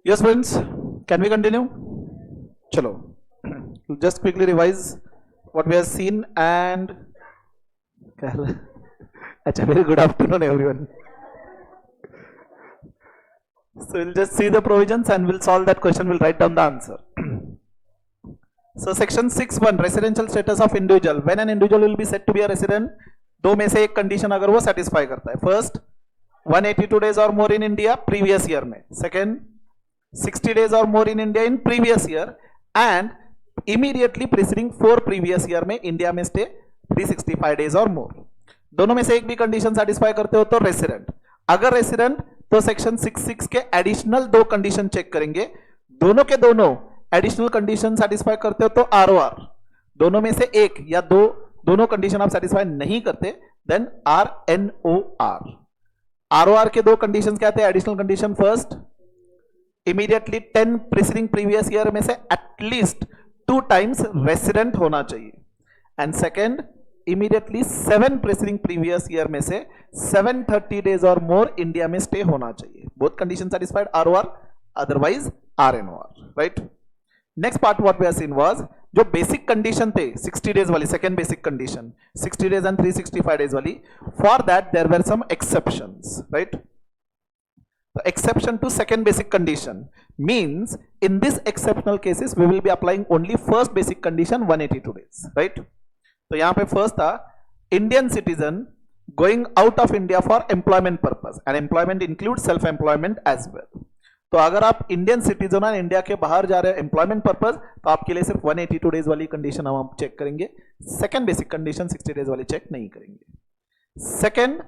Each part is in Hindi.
Yes, friends, can we continue? Chalo. Just quickly revise what we have seen and. Achha, very good afternoon, everyone. So we'll just see the provisions and we'll solve that question. We'll write down the answer. So section 6(1) residential status of individual. When an individual will be said to be a resident, दो में से एक कंडीशन अगर वो सेटिस्फाई करता है. First, 182 days or more in India previous year में. Second, 60 days or more in India in previous year and immediately preceding 4 previous year में India में stay 365 days or more. दोनों में से एक भी कंडीशन सेटिस्फाई करते हो तो रेसिडेंट. अगर रेसिडेंट तो सेक्शन 6(6) के एडिशनल दो कंडीशन चेक करेंगे. दोनों के दोनों एडिशनल कंडीशन सेटिस्फाई करते हो तो आरओआर. दोनों में से एक या दो दोनों कंडीशन आप सेटिस्फाई नहीं करते देन आरएनओआर. आरओआर के दो कंडीशन क्या थे additional condition? First, immediately 10 preceding previous year में से एटलीस्ट 2 times रेसिडेंट होना चाहिए. And second, immediately 7 preceding previous year में से 730 days और मोर इंडिया में स्टे होना चाहिए. Both condition satisfied ROR, otherwise RNOR. Right. Next part what we have seen was जो बेसिक कंडीशन थे 60 days वाली, second basic condition 60 days and 365 days वाली. For that there were some exceptions. Right. The exception to second basic condition means in this exceptional cases we will be applying only first basic condition 182 days. Right. तो यहां पे फर्स्ट था Indian citizen going out of India for employment purpose and employment include self employment as well. तो अगर आप इंडियन सिटीजन और इंडिया के बाहर जा रहे हैं एम्प्लॉयमेंट पर्पस तो आपके लिए सिर्फ 182 डेज वाली कंडीशन हम चेक करेंगे. सेकेंड बेसिक कंडीशन 60 डेज वाली चेक नहीं करेंगे. सेकेंड,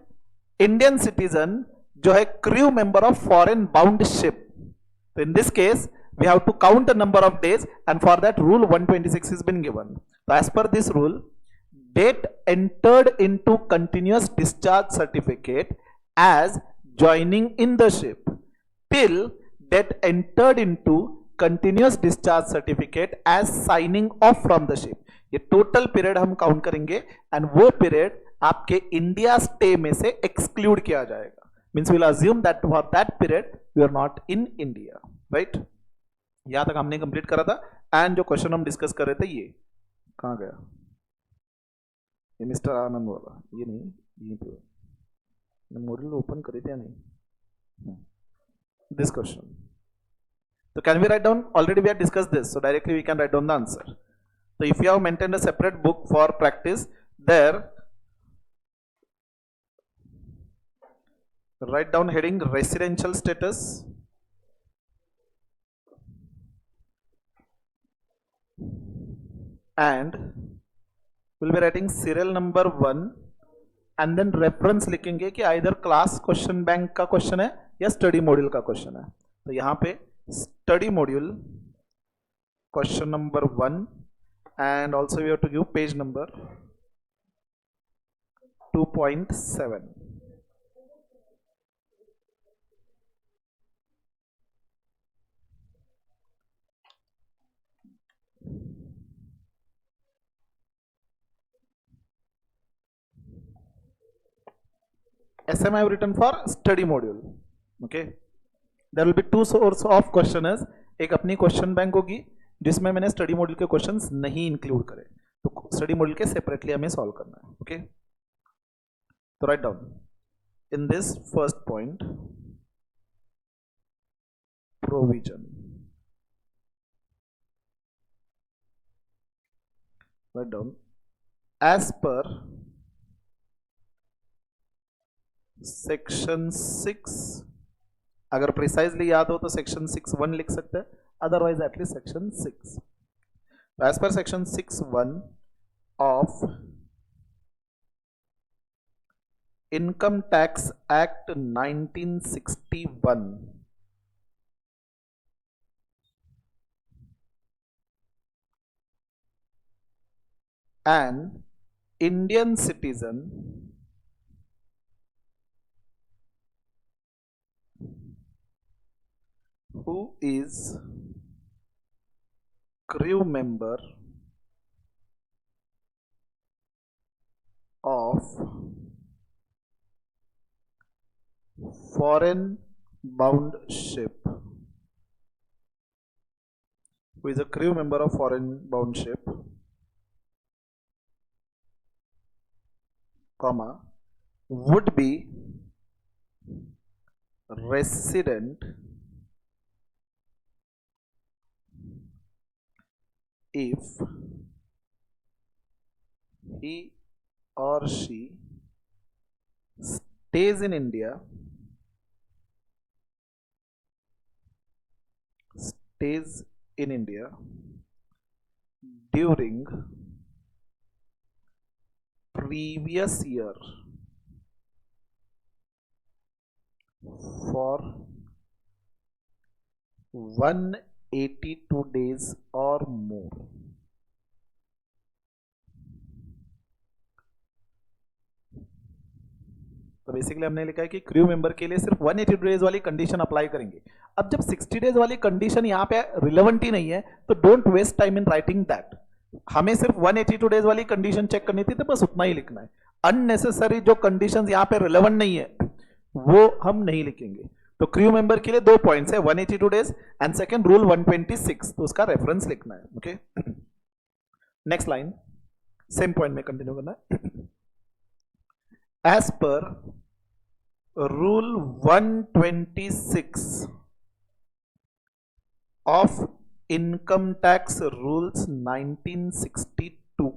इंडियन सिटीजन जो है crew member of foreign bound ship. तो in this case we have to count the number of days and for that rule 126 is been given. तो as per this rule, date entered into continuous discharge certificate as joining in the ship till date entered into continuous discharge certificate as signing of from the ship. ये टोटल पीरियड हम काउंट करेंगे एंड वो पीरियड आपके इंडिया स्टे में से एक्सक्लूड किया जाएगा. Means we'll assume that for that period we are not in India. Right. यहां तक हमने कंप्लीट करा था. एंड जो क्वेश्चन हम डिस्कस कर रहे थे ये कहां गया? ये मिस्टर आनंद वाला, ये नहीं, ये तो मेमोरियल ओपन करे थे या नहीं? This question. तो can we write down? Already we have discussed this, so directly we can write down the answer. तो if you have maintained a separate book for practice, there write down heading residential status and we'll be writing serial number 1 and then reference लिखेंगे कि either class question bank का क्वेश्चन है या स्टडी मॉड्यूल का क्वेश्चन है. तो यहां पे study module question number 1 and also we have to give page number 2.7. SM I have written for study module. Okay. There will be 2 source of questioners. एक अपनी क्वेश्चन बैंक होगी जिसमें मैंने स्टडी मॉड्यूल के क्वेश्चंस नहीं इंक्लूड करे, तो स्टडी मॉड्यूल के सेपरेटली हमें सॉल्व करना है. ओके. तो write down in this first point provision. Write down as per section 6. अगर प्रिसाइजली याद हो तो सेक्शन 6(1) लिख सकते हैं, otherwise at least section 6. As per section 6(1) of income tax act 1961 and Indian citizen who is crew member of foreign bound ship who is a crew member of foreign bound ship, comma, would be resident if he or she stays in India during previous year for 182 days or more. तो बेसिकली हमने लिखा है कि क्रू मेंबर के लिए सिर्फ 180 डेज वाली कंडीशन अप्लाई करेंगे. अब जब 60 डेज वाली कंडीशन यहाँ पे रिलेवेंट ही नहीं है तो don't waste time in writing that. हमें सिर्फ 182 डेज वाली कंडीशन चेक करनी थी तो बस उतना ही लिखना है. अननेसेसरी जो कंडीशंस यहाँ पे रिलेवेंट नहीं है वो हम नहीं लिखेंगे. तो क्रू मेंबर के लिए 2 पॉइंट्स है, 182 डेज एंड सेकेंड रूल 126, तो उसका रेफरेंस लिखना है. Okay, next line same point में कंटिन्यू करना है. As per rule 126 of income tax rules 1962,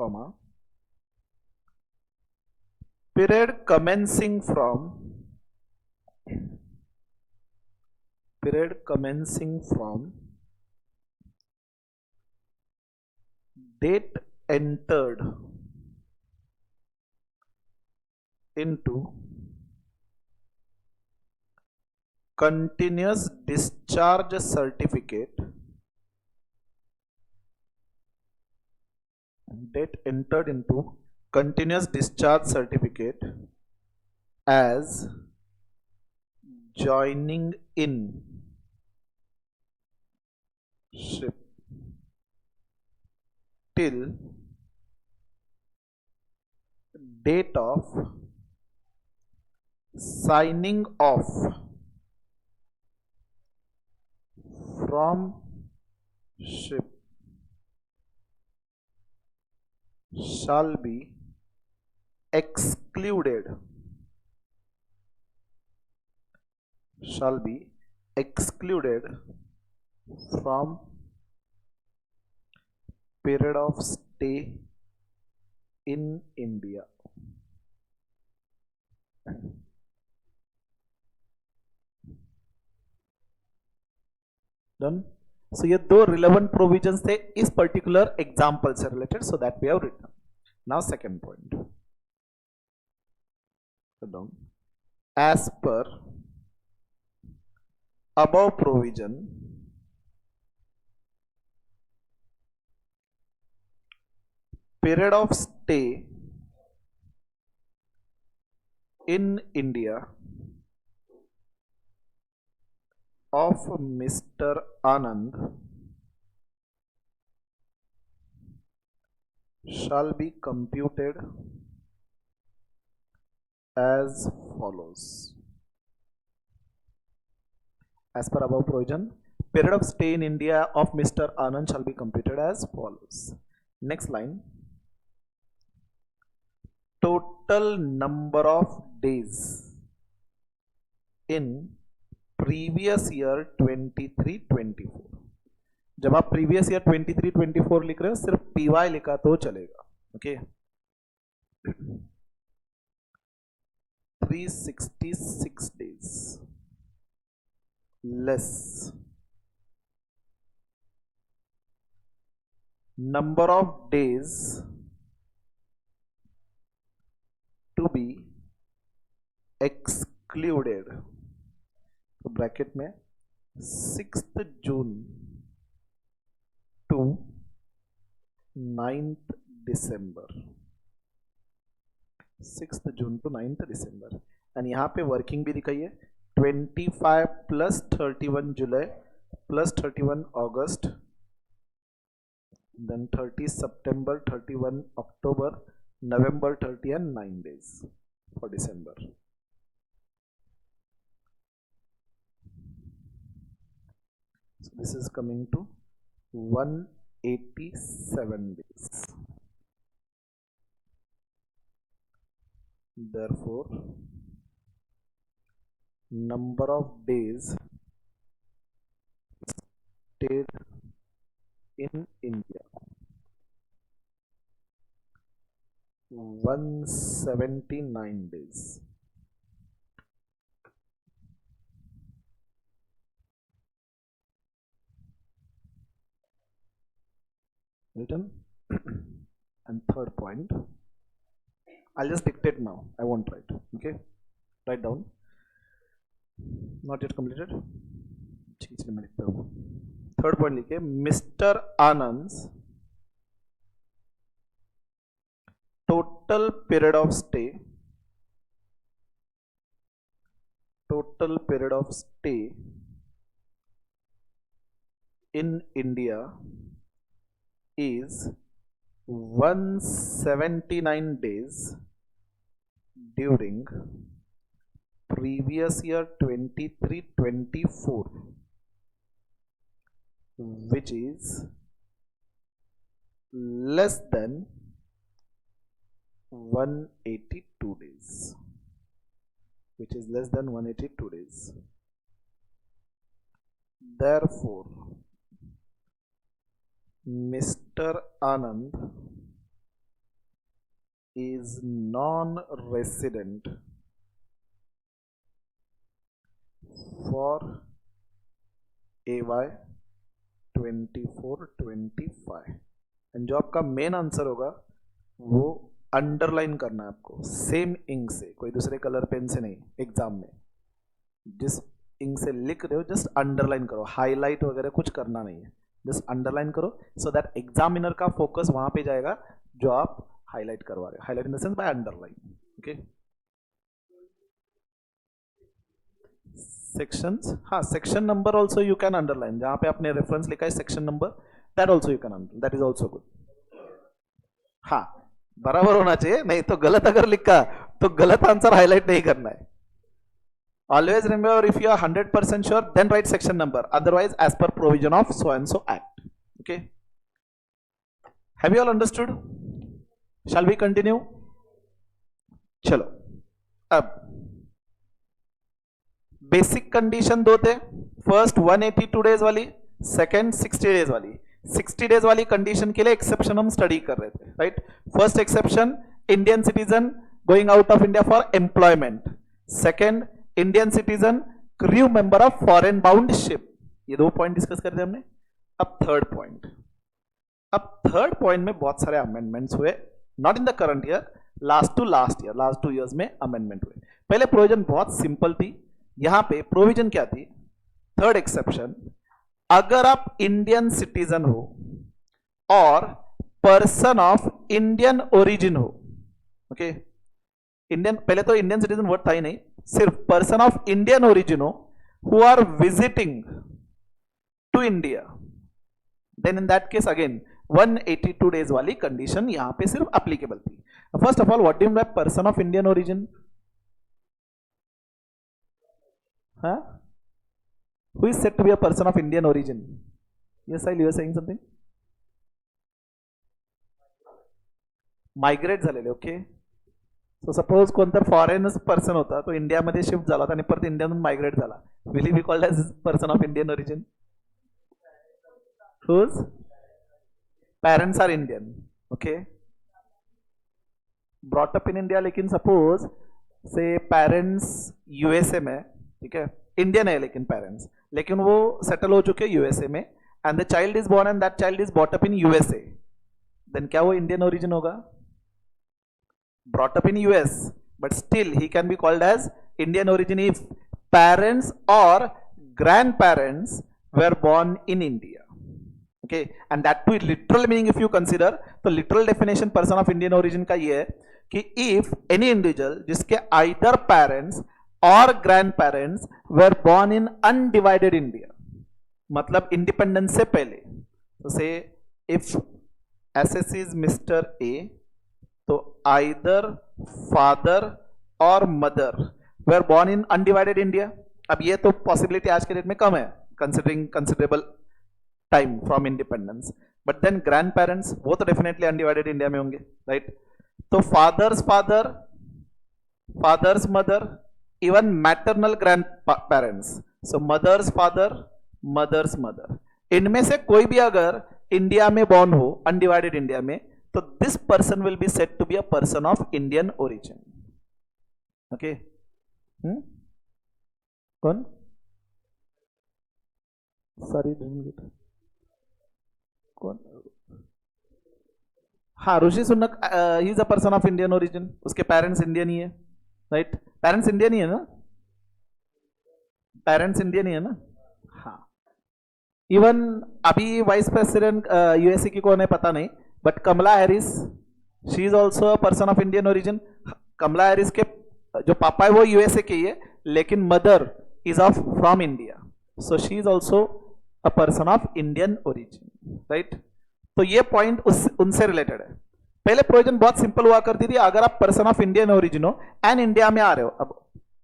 comma, period commencing from date entered into continuous discharge certificate, date entered into continuous discharge certificate as joining in ship till date of signing off from ship shall be excluded from period of stay in India. Done. So ये दो relevant provisions थे इस particular example से related, so that we have written. Now second point. Down. As per above provision, period of stay in India of Mr. Anand shall be computed as follows. As per above provision, period of stay in India of Mr. Anand shall be computed as follows. Next line. Total number of days in previous year 23-24. जब आप previous year 23-24 लिख रहे हो सिर्फ PY लिखा तो चलेगा. Okay, 366 days less number of days to be excluded. तो ब्रैकेट में 6th June to 9th December, 6th June to 9th December. And यहाँ पे वर्किंग भी दिखाई है 25 plus 31 July plus 31 August, then 30 September, 31 October, November 30 and 9 days for December. So this is coming to 187 days. Therefore, number of days stayed in India 179 days. Written. And third point, I'll just dictate now, I won't write. Okay, write down. Not yet completed. Third point लिखे, Mr. Anand's total period of stay in India is 179 days during previous year 23-24, which is less than 182 days. Therefore, Mr. Anand is non-resident for AY 24-25. And जो आपका मेन आंसर होगा वो अंडरलाइन करना है आपको, सेम इंक से, कोई दूसरे कलर पेन से नहीं. एग्जाम में जिस इंक से लिख रहे हो जस्ट अंडरलाइन करो, हाईलाइट वगैरह कुछ करना नहीं है, जस्ट अंडरलाइन करो सो दैट एग्जामिनर का फोकस वहां पे जाएगा जो आप हाईलाइट करवा रहे हो. Highlight in the sense by underline. Okay, sections, हाँ section number also you can underline, जहां पे आपने रेफरेंस लिखा है section number, that also you can underline, that is also good. हाँ बराबर होना चाहिए, नहीं तो गलत अगर लिखा तो गलत आंसर हाईलाइट नहीं करना है. Always remember, if you are 100% sure, then write section number. Otherwise, as per provision of so and so act. Okay. Have you all understood? Shall we continue? चलो, अब बेसिक कंडीशन दो थे. फर्स्ट 182 डेज वाली, सेकेंड 60 डेज वाली. 60 डेज वाली कंडीशन के लिए एक्सेप्शन हम स्टडी कर रहे थे, right. First exception, Indian citizen going out of India for employment. Second, Indian citizen crew member of foreign bound ship. ये दो पॉइंट डिस्कस कर दिए हमने. अब थर्ड पॉइंट, में बहुत सारे अमेंडमेंट्स हुए, not in the current year, last two last 2 years में अमेंडमेंट हुए. पहले प्रोविजन बहुत सिंपल थी. यहां पे प्रोविजन क्या थी? थर्ड एक्सेप्शन, अगर आप इंडियन सिटीजन हो और पर्सन ऑफ इंडियन ओरिजिन हो, ओके, इंडियन, पहले तो इंडियन सिटीजन वर्ड था ही नहीं, सिर्फ पर्सन ऑफ इंडियन ओरिजिन हो who are visiting to India, then in that case again 182 days वाली कंडीशन यहां पे सिर्फ एप्लीकेबल थी. First of all, what do you mean by person of Indian origin? Who is said to be a person of Indian origin? Yes, Sahil, you are saying something? Migrate झालेले. ओके, सो सपोज कोणतर फॉरेन पर्सन होता, तो इंडियामध्ये शिफ्ट झाला आणि परत इंडियातून मायग्रेट झाला, will he be called as person of Indian origin? Whose parents are Indian, okay, brought up in India, लेकिन सपोज से पेरेंट्स यूएसए में, ठीक है, इंडियन है लेकिन पेरेंट्स, लेकिन वो सेटल हो चुके यूएसए में, and the child is born and that child is bought up in USA, then क्या वो इंडियन ओरिजिन होगा? Brought up in US, but still he can be called as Indian origin if parents or grand parents were born in India. Okay, and that too literal meaning if you consider, तो literal definition person of Indian origin का ये है कि if any individual जिसके either parents or grandparents were born in undivided India, मतलब independence से पहले, तो say if SS is Mr. A, तो either father or mother were born in undivided India. अब ये तो possibility आज के डेट में कम है, considering considerable time from independence. But then grandparents, वो तो definitely undivided India में होंगे, right? तो father's father, father's mother, even maternal grandparents. So mother's father, mother's mother. इनमें से कोई भी अगर इंडिया में born हो, undivided इंडिया में, तो this person will be said to be a person of Indian origin. Okay? कौन? Sorry, didn't get it. कौन? हाँ, Rishi Sunak he is a person of Indian origin, उसके पेरेंट्स इंडियन ही है, राइट? पेरेंट्स इंडियन ही है ना? पेरेंट्स इंडियन ही है ना? हाँ. इवन अभी वाइस प्रेसिडेंट यूएसए की कौन है पता नहीं, but Kamala Harris, she is also a person of Indian origin. Kamala Harris के जो पापा है वो यूएसए के ही है, लेकिन mother is of from India, so she is also a person of Indian origin, right? तो ये पॉइंट उनसे रिलेटेड है. पहले प्रोविजन बहुत सिंपल हुआ करती थी, अगर आप पर्सन ऑफ इंडियन ओरिजिन हो एंड इंडिया में आ रहे हो. अब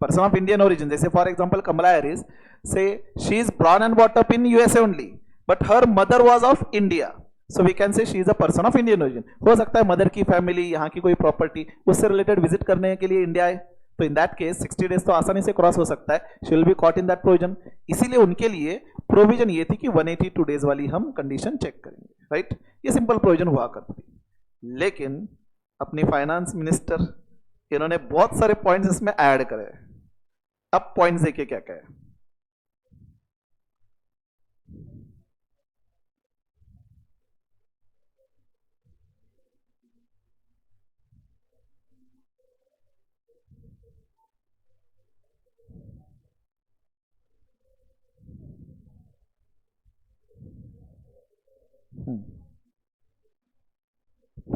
पर्सन ऑफ इंडियन ओरिजिन, जैसे फॉर एग्जांपल कमला हैरिस से she is born and bought up in USA only, but her mother was of India, so we can say she is a person of Indian origin. हो सकता है मदर की फैमिली, यहाँ की कोई प्रॉपर्टी उससे रिलेटेड विजिट करने के लिए इंडिया है, तो इन दैट केस 60 डेज तो आसानी से क्रॉस हो सकता है, she will be caught in that provision. इसीलिए उनके लिए प्रोविजन ये थी कि 182 डेज वाली हम कंडीशन चेक करेंगे, राइट? ये सिंपल प्रोविजन हुआ करती थी. लेकिन अपनी फाइनेंस मिनिस्टर इन्होंने बहुत सारे पॉइंट्स इसमें ऐड करे. अब पॉइंट्स देखिए क्या क्या है.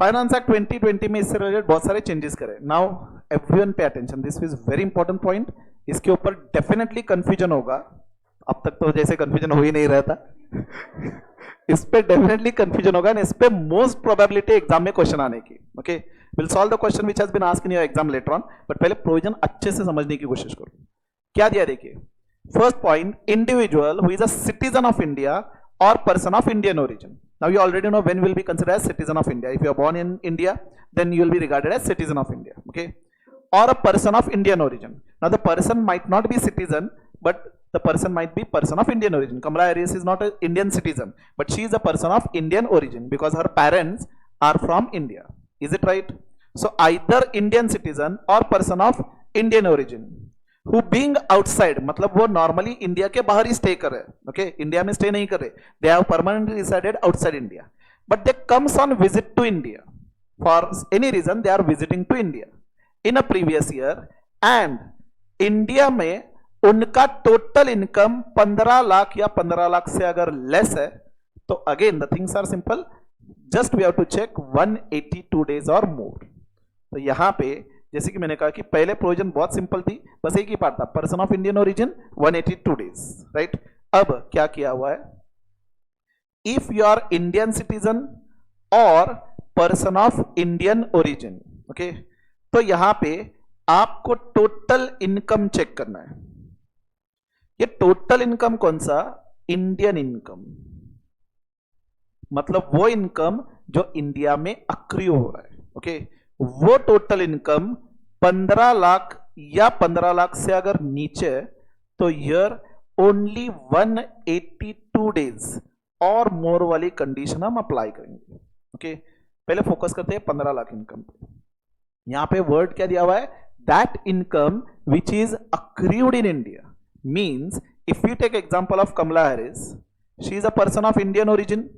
फाइनेंस एक्ट 2020 में इससे रिलेटेड बहुत सारे चेंजेस करे. Now everyone pay attention, this is very important point. इसके ऊपर डेफिनेटली कंफ्यूजन होगा, अब तक तो जैसे कंफ्यूजन हो ही नहीं रहा था. इस पे डेफिनेटली कंफ्यूजन होगा, इस पे मोस्ट प्रोबेबिलिटी एग्जाम में क्वेश्चन आने की. Okay, will solve the question which has been asked in your exam later on, but पहले प्रोविजन अच्छे से समझने की कोशिश करो. क्या दिया देखिए. First point, individual who is a citizen of India or person of Indian origin. Now you already know when will be considered as citizen of India. If you are born in India, then you will be regarded as citizen of India. Okay, or a person of Indian origin. Now the person might not be citizen, but the person might be person of Indian origin. Kamala Harris is not an Indian citizen, but she is a person of Indian origin because her parents are from India. Is it right? So either Indian citizen or person of Indian origin. Who being outside, मतलब वो नॉर्मली इंडिया के बाहर ही स्टे कर रहे हैं. ओके, इंडिया में स्टे नहीं कर रहे, they have permanently resided outside India, but they comes on visit to India for any reason, they are visiting to India in a previous year, and India में उनका टोटल इनकम 15 लाख या 15 लाख से अगर लेस है, तो again the things are simple, just we have to check 182 days और मोर. तो यहां पे जैसे कि मैंने कहा कि पहले प्रोविजन बहुत सिंपल थी, बस एक ही पार्ट था, person of Indian origin 182 days, right? अब क्या किया हुआ है, if you are Indian citizen और person of Indian origin, okay, तो यहां पे आपको टोटल इनकम चेक करना है. ये टोटल इनकम कौन सा? इंडियन इनकम, मतलब वो इनकम जो इंडिया में अक्रिय हो रहा है. ओके, वो टोटल इनकम 15 लाख या 15 लाख से अगर नीचे, तो ईयर ओनली 182 डेज और मोर वाली कंडीशन हम अप्लाई करेंगे. ओके, पहले फोकस करते हैं 15 लाख इनकम पे. यहां पे वर्ड क्या दिया हुआ है? That income which is accrued in India. Means if you take example of Kamala Harris, she is a person of Indian origin,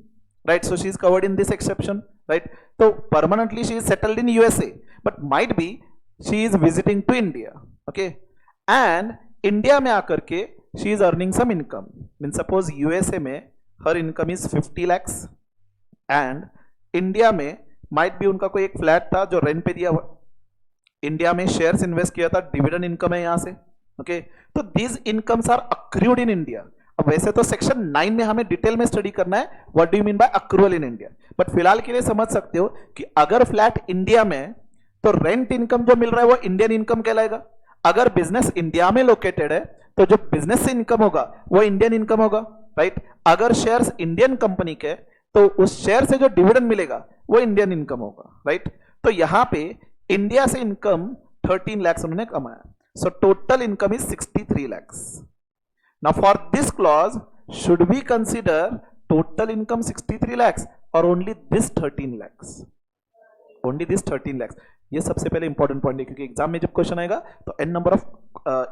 right? So she is covered in this exception, right? So permanently she is settled in USA, but might be she is visiting to India, okay? And India में आकर के she is earning some income. Means suppose USA में her income is 50 lakhs and India में might be उनका कोई एक फ्लैट था जो रेंट पे दिया हुआ, इंडिया में शेयर्स इन्वेस्ट किया था, डिविडेंड इनकम है यहां से. ओके, तो these incomes are accrued in India. अब वैसे तो सेक्शन 9 में हमें डिटेल में स्टडी करना है what do you mean bye accrual in India, but फिलहाल के लिए समझ सकते हो कि अगर फ्लैट इंडिया में, तो रेंट इनकम जो मिल रहा है वो इंडियन इनकम कहलाएगा. अगर बिजनेस इंडिया में लोकेटेड है, तो जो बिजनेस से इनकम होगा वो इंडियन इनकम होगा. राइट। अगर शेयर्स इंडियन कंपनी के तो उस शेयर से जो डिविडेंड मिलेगा वो इंडियन इनकम होगा, राइट। तो यहां पे इंडिया से इनकम 13 lakhs उन्होंने कमाया, so total income is 63 lakhs। Now for this clause should we consider total income 63 lakhs और only this 13 lakhs, only this 13 lakhs। ये सबसे पहले इंपॉर्टेंट पॉइंट है, क्योंकि एग्जाम में जब क्वेश्चन आएगा तो n number of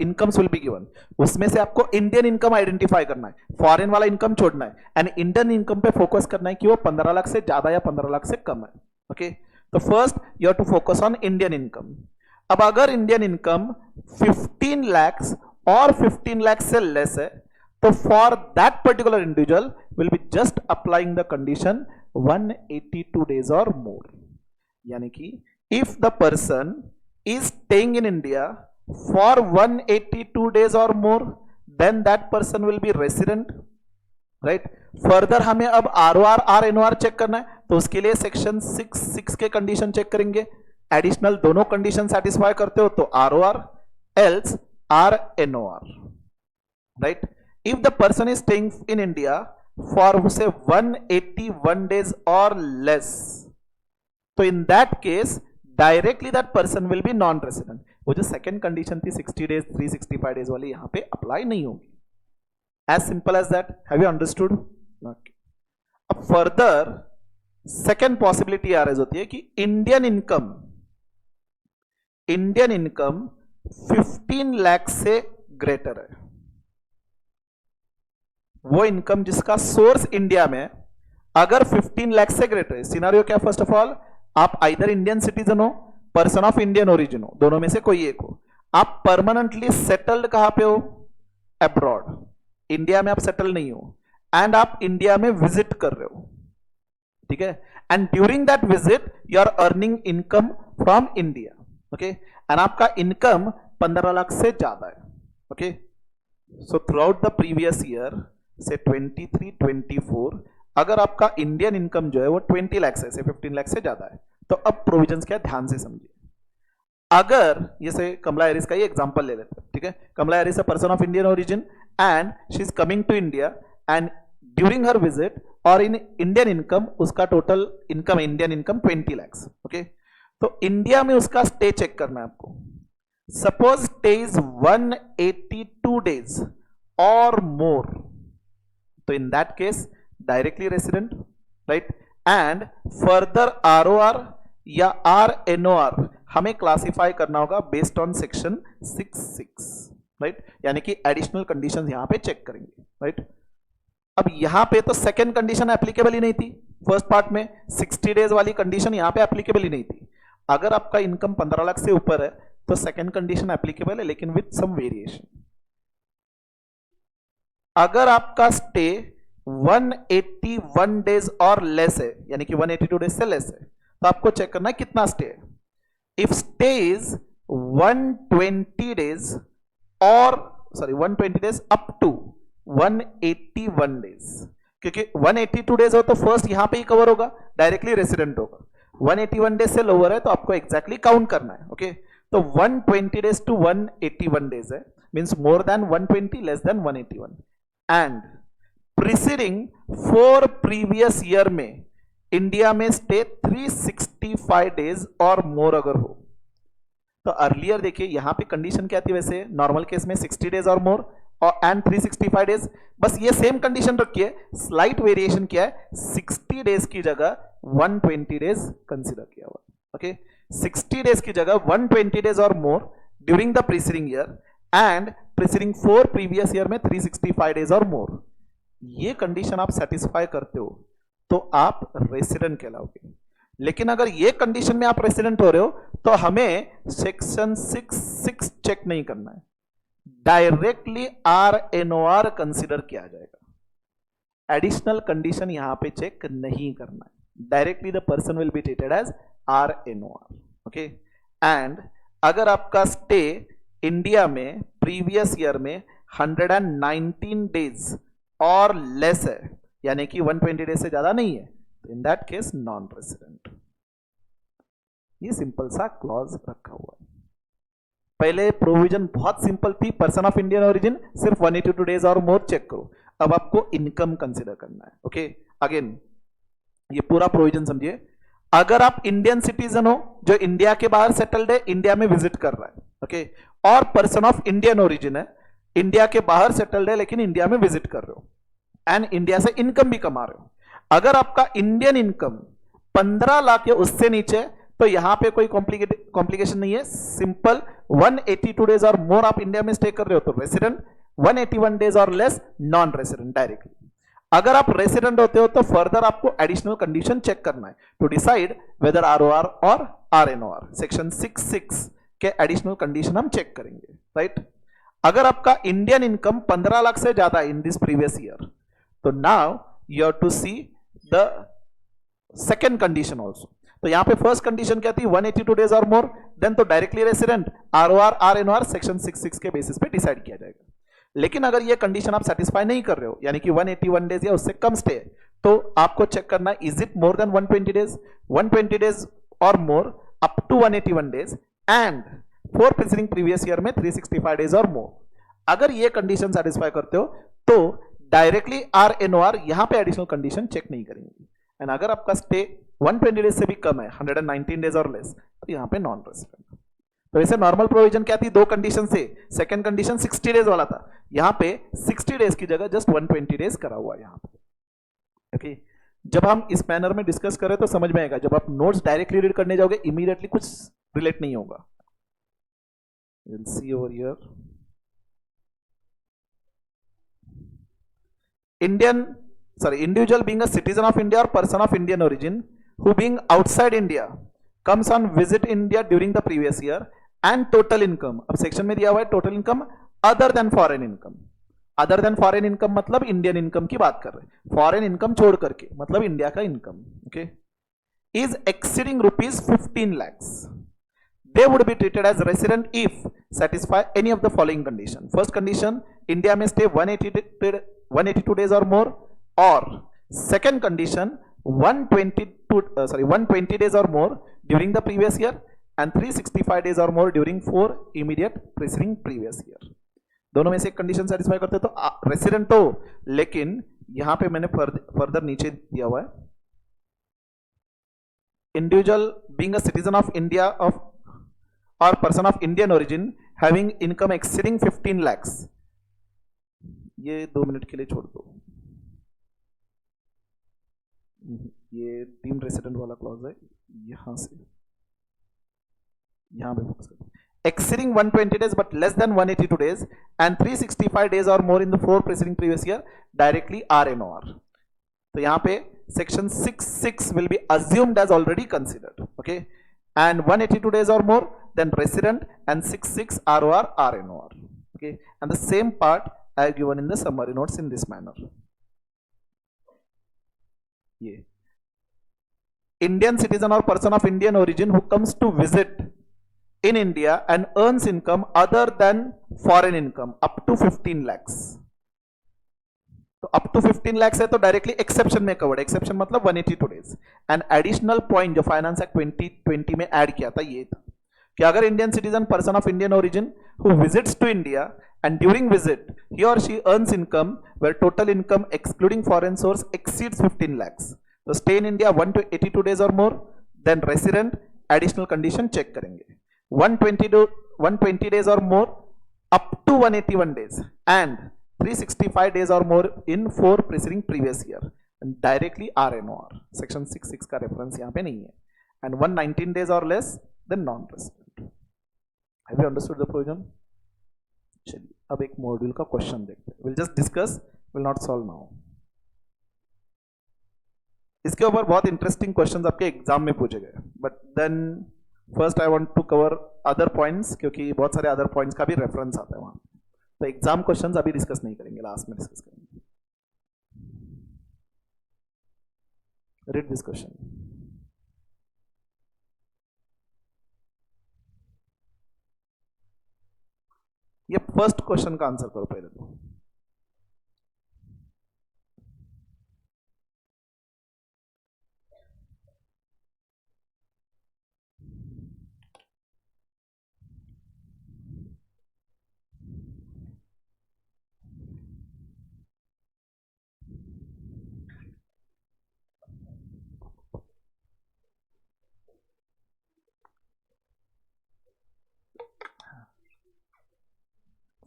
incomes will be given, उसमें से आपको इंडियन इनकम आइडेंटिफाई करना है, फॉरेन वाला इनकम छोड़ना है एंड इंडियन इनकम पे फोकस करना है कि वो 15 लाख से ज्यादा या 15 लाख से कम है। ओके, तो first you have to focus on Indian income. अब अगर इंडियन इनकम 15 lakhs और 15 lakhs से लेस है तो for that particular individual will be just applying the condition 182 days और मोर, यानी कि if the person is staying in India for 182 days or more, then that person will be resident, right? Further हमें अब ROR RNOR चेक करना है, तो उसके लिए सेक्शन 6 के कंडीशन चेक करेंगे। एडिशनल दोनों कंडीशन सेटिस्फाई करते हो तो ROR else RNOR, right? If the person is staying in India for say 181 days or less, तो in that case directly that person will be non resident. वो जो सेकंड कंडीशन थी 60 days 365 days वाली यहां पे अप्लाई नहीं होगी। As simple as that, have you understood? अब फर्दर सेकंड पॉसिबिलिटी आ रही होती है कि इंडियन इनकम 15 लाख से ग्रेटर है, वो इनकम जिसका सोर्स इंडिया में अगर 15 लाख से ग्रेटर है। सिनेरियो क्या? फर्स्ट ऑफ ऑल आप आइदर इंडियन सिटीजन हो, पर्सन ऑफ इंडियन ओरिजिन हो, दोनों में से कोई एक हो। आप परमानेंटली सेटल्ड कहां पे हो? अब्रॉड, इंडिया में आप सेटल नहीं हो एंड आप इंडिया में विजिट कर रहे हो, ठीक है। And during that visit you are earning income from India, okay, and आपका इनकम 15 लाख से ज्यादा है, okay. So throughout the previous year से 23-24 अगर आपका इंडियन इनकम जो है वो 20 लाख से 15 लाख से ज्यादा है, तो अब प्रोविजंस क्या, ध्यान से समझिए। अगर जैसे कमला हैरिस का ही एग्जांपल ले लेते हैं, ठीक है। Kamala Harris a person of Indian origin and she is coming to India and during her visit और इन इंडियन इनकम, उसका total income Indian income 20 lakhs, okay. तो इंडिया में उसका स्टे चेक करना है आपको। सपोज स्टे इज 182 days और मोर, तो in that case directly resident, right. And further ROR या RNOR हमें क्लासिफाई करना होगा बेस्ड ऑन सेक्शन 6, राइट, यानी कि एडिशनल कंडीशंस यहां पे चेक करेंगे, राइट। अब यहां पे तो सेकंड कंडीशन एप्लीकेबल ही नहीं थी, फर्स्ट पार्ट में 60 days वाली कंडीशन यहां पे एप्लीकेबल ही नहीं थी। अगर आपका इनकम 15 लाख से ऊपर है तो सेकंड कंडीशन एप्लीकेबल है, लेकिन विद सम वेरिएशन। अगर आपका स्टे 181 days और लेस है, यानी कि 182 days से लेस है, तो आपको चेक करना है कितना स्टे है। इफ स्टे इज 120 days और 120 days अप टू 181 days, क्योंकि 182 days हो तो फर्स्ट यहां पे ही कवर होगा, डायरेक्टली रेसिडेंट होगा। 181 days से लोअर है तो आपको एग्जैक्टली काउंट करना है, ओके। तो 120 days टू 181 days है, means more than 120 less than 181। And preceding 4 previous year में इंडिया में स्टे 365 days और मोर अगर हो, तो अर्लियर देखिए यहां पे कंडीशन क्या थी, वैसे नॉर्मल केस में 60 days और मोर और एंड 365 days, बस ये सेम कंडीशन रखिए, स्लाइट वेरिएशन क्या है, 60 days की जगह 120 days कंसीडर किया हुआ, ओके। 60 days की जगह 120 days और मोर during the preceding year and preceding 4 previous year में 365 days और मोर। ये कंडीशन आप सेटिस्फाई करते हो तो आप रेसिडेंट कहलाओगे। लेकिन अगर ये कंडीशन में आप रेसिडेंट हो रहे हो तो हमें सेक्शन 6 चेक नहीं करना है, डायरेक्टली RNOR कंसीडर किया जाएगा। एडिशनल कंडीशन यहां पे चेक नहीं करना है, directly the person will be treated as RNOR, okay. And अगर आपका स्टे इंडिया में प्रीवियस ईयर में 119 days और लेस है, यानी कि 120 days से ज्यादा नहीं है, तो in that case non resident. ये सिंपल सा क्लॉज रखा हुआ है। पहले प्रोविजन बहुत सिंपल थी, पर्सन ऑफ इंडियन ओरिजिन सिर्फ 182 days और मोर चेक करो। अब आपको इनकम कंसिडर करना है. ओके, अगेन ये पूरा प्रोविजन समझिए. अगर आप इंडियन सिटीजन हो जो इंडिया के बाहर सेटल्ड है, इंडिया में विजिट कर रहा है, ओके, और पर्सन ऑफ इंडियन ओरिजिन है, इंडिया के बाहर सेटल्ड है लेकिन इंडिया में विजिट कर रहे हो, एंड इंडिया से इनकम भी कमा रहे हो. अगर आपका इंडियन इनकम 15 लाख या उससे नीचे, तो यहां पे कोई कॉम्प्लिकेशन नहीं है. सिंपल 182 डेज और मोर आप इंडिया में स्टे कर रहे हो तो रेसिडेंट, 181 डेज और लेस नॉन रेसिडेंट डायरेक्टली. अगर आप रेसिडेंट होते हो तो फर्दर आपको एडिशनल कंडीशन चेक करना है टू डिसाइड वेदर ROR और RNOR. सेक्शन 66 के एडिशनल कंडीशन हम चेक करेंगे, राइट. अगर आपका इंडियन इनकम 15 लाख से ज्यादा इन दिस प्रीवियस ईयर, तो now you have to see the second condition also. तो यहां पे फर्स्ट कंडीशन क्या थी, 182 डेज और मोर, देन तो directly resident, ROR RNOR section 66 के बेसिस पे डिसाइड किया जाएगा. लेकिन अगर ये कंडीशन आप सेटिस्फाई नहीं कर रहे हो, यानी कि 181 डेज या उससे कम स्टे, तो आपको चेक करना है is it more than 120 days, 120 days और more up to 181 days, and for preceding previous year में 365 डेज और मोर. अगर ये कंडीशन सेटिस्फाई करते हो तो डायरेक्टली RNOR यहां पे एडिशनल कंडीशन चेक नहीं करेंगे. एंड अगर आपका स्टे 120 डेज से भी कम है, 119 डेज और लेस, तो यहां पे नॉन रेसिडेंट. तो वैसे नॉर्मल प्रोविजन क्या थी, दो कंडीशन से, सेकंड कंडीशन 60 डेज वाला था, यहां पे 60 डेज की जगह जस्ट 120 डेज करा हुआ है यहां पे. ओके, जब हम इस मैनर में डिस्कस करें तो समझ में आएगा, जब आप नोट्स डायरेक्टली रीड करने जाओगे इमीडिएटली कुछ रिलेट नहीं होगा. Will see over here. Individual being a citizen of India or person of Indian origin who being outside India comes on visit India during the previous year and total income. अब सेक्शन में दिया हुआ है total income other than foreign income. Other than foreign income मतलब इंडियन इनकम की बात कर रहे हैं, फॉरेन इनकम छोड़ करके मतलब इंडिया का income. Okay, is exceeding ₹15 lakhs, they would be treated as resident if satisfy any of the following condition. First condition, India may stay 182 days or more, or second condition 120 days or more during the previous year and 365 days or more during 4 immediate preceding previous year. दोनों में से एक कंडीशन सेटिस्फाई करते तो रेसिडेंट हो, लेकिन यहां पे मैंने फर्दर नीचे दिया हुआ है, individual being a citizen of India of or person of Indian origin having income exceeding 15 lakhs. ये 2 मिनट के लिए छोड़ दो, ये टीम रेसिडेंट वाला क्लॉज है, यहां से यहां पे फोकस करो. Exceeding 120 days but less than 182 days and 365 days or more in the 4 preceding previous year, directly RNOR. तो यहां पे section 66 will be assumed as already considered. Okay, and 182 days or more, then resident, and 66 ROR RNOR. Okay, and the same part I have given in the summary notes in this manner. Yeah. Indian citizen or person of Indian origin who comes to visit in India and earns income other than foreign income up to 15 lakhs. तो अप टू 15 लाख है तो डायरेक्टली एक्सेप्शन में कवर्ड. एक्सेप्शन मतलब 182 डेज. एंड एडिशनल पॉइंट जो फाइनेंस एक्ट 2020 में ऐड किया था ये था कि अगर Indian citizen person of Indian origin who visits to India and during visit he और she earns income where total income excluding foreign source exceeds 15 lakhs, तो स्टे इन इंडिया 182 डेज और more, then resident, additional condition check करेंगे 120 डेज और more up to 181 days and 365 days or more in 4 preceding previous year, and directly RNOR. Section 66 का रेफरेंस यहाँ पे नहीं है. And 119 days or less, then non-resident. Have you understood the provision? चलिए अब एक मॉड्यूल का क्वेश्चन देखते हैं. We'll just discuss, will not solve now. इसके ऊपर बहुत इंटरेस्टिंग क्वेश्चंस आपके एग्जाम में पूछे गए, but then first I want to cover other points, क्योंकि बहुत सारे अदर पॉइंट्स का भी रेफरेंस आता है वहां. तो एग्जाम क्वेश्चंस अभी डिस्कस नहीं करेंगे, लास्ट में डिस्कस करेंगे. Read this question. ये फर्स्ट क्वेश्चन का आंसर करो पहले तो.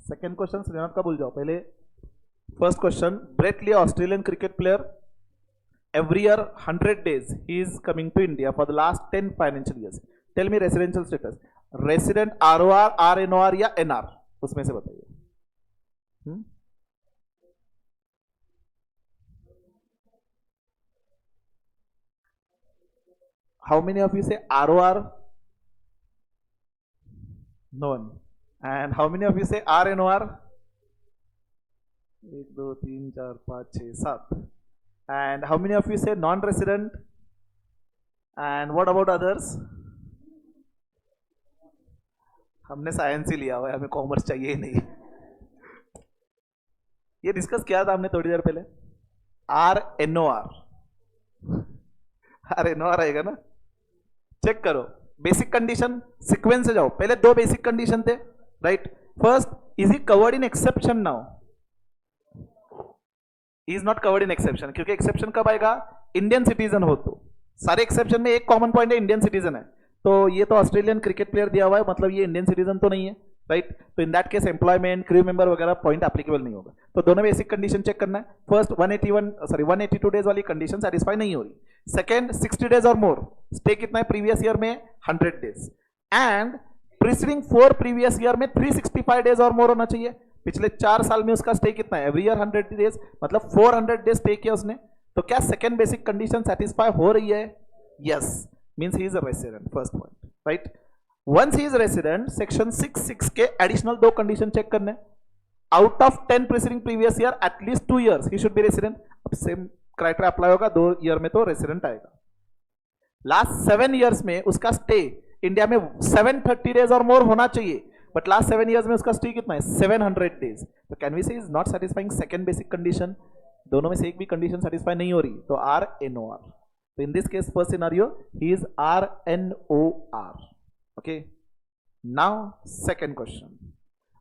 सेकेंड क्वेश्चन श्रीनाथ का भूल जाओ, पहले first question. Brett Lee, Australian cricket player. Every year 100 days he is coming to India for the last 10 financial years. Tell me residential status. Resident ROR, RNOR या NR, उसमें से बताइए. How many of you say ROR? No one. And how many of you say RNOR? 1 2 3 4 5 6 7. And how many of you say non-resident? And what about others? हमने साइंस ही लिया हुआ है, हमें कॉमर्स चाहिए ही नहीं. ये डिस्कस किया था हमने थोड़ी देर पहले. RNOR, RNOR आएगा ना. चेक करो बेसिक कंडीशन, सीक्वेंस से जाओ. पहले दो बेसिक कंडीशन थे, right. First, is he covered in exception? Now is not covered in exception, क्योंकि एक्सेप्शन कब आएगा? इंडियन सिटीजन हो तो. सारे एक्सेप्शन में एक कॉमन पॉइंट है, इंडियन सिटीजन है. तो ये तो ऑस्ट्रेलियन क्रिकेट प्लेयर दिया हुआ है, मतलब ये इंडियन सिटीजन तो नहीं है, राइट. तो in that case employment, crew member वगैरह पॉइंट एप्लीकेबल नहीं होगा. तो दोनों बेसिक कंडीशन चेक करना है. फर्स्ट 182 डेज वाली कंडीशन सेटिस्फाई नहीं हो रही. सेकेंड 60 डेज और मोर. स्टे कितना है प्रीवियस ईयर में? 100 days. And preceding 4 previous year में 365 डेज और मोर होना चाहिए. पिछले 4 साल में उसका स्टे कितना है? एवरी ईयर 100 डेज, मतलब 400 डेज स्टे किया उसने. तो क्या सेकेंड बेसिक कंडीशन सेटिस्फाई हो रही है? Yes, means he is a resident. First point, right. Once he is resident, section 6(6) के एडिशनल 2 कंडीशन चेक करने. Out of 10 preceding previous year at least 2 years he should be resident. अब सेम क्राइटेरिया अप्लाई होगा, 2 year में तो रेसिडेंट आएगा. लास्ट 7 years में उसका स्टे इंडिया में 730 डेज और मोर होना चाहिए. बट लास्ट 7 years में उसका स्टे कितना है? 700 डेज. तो कैन वी से is not satisfying second basic condition. दोनों में से एक भी कंडीशन सेटिस्फाई नहीं हो रही, तो RNOR. तो in this case first scenario he is RNOR. Okay. Now second question.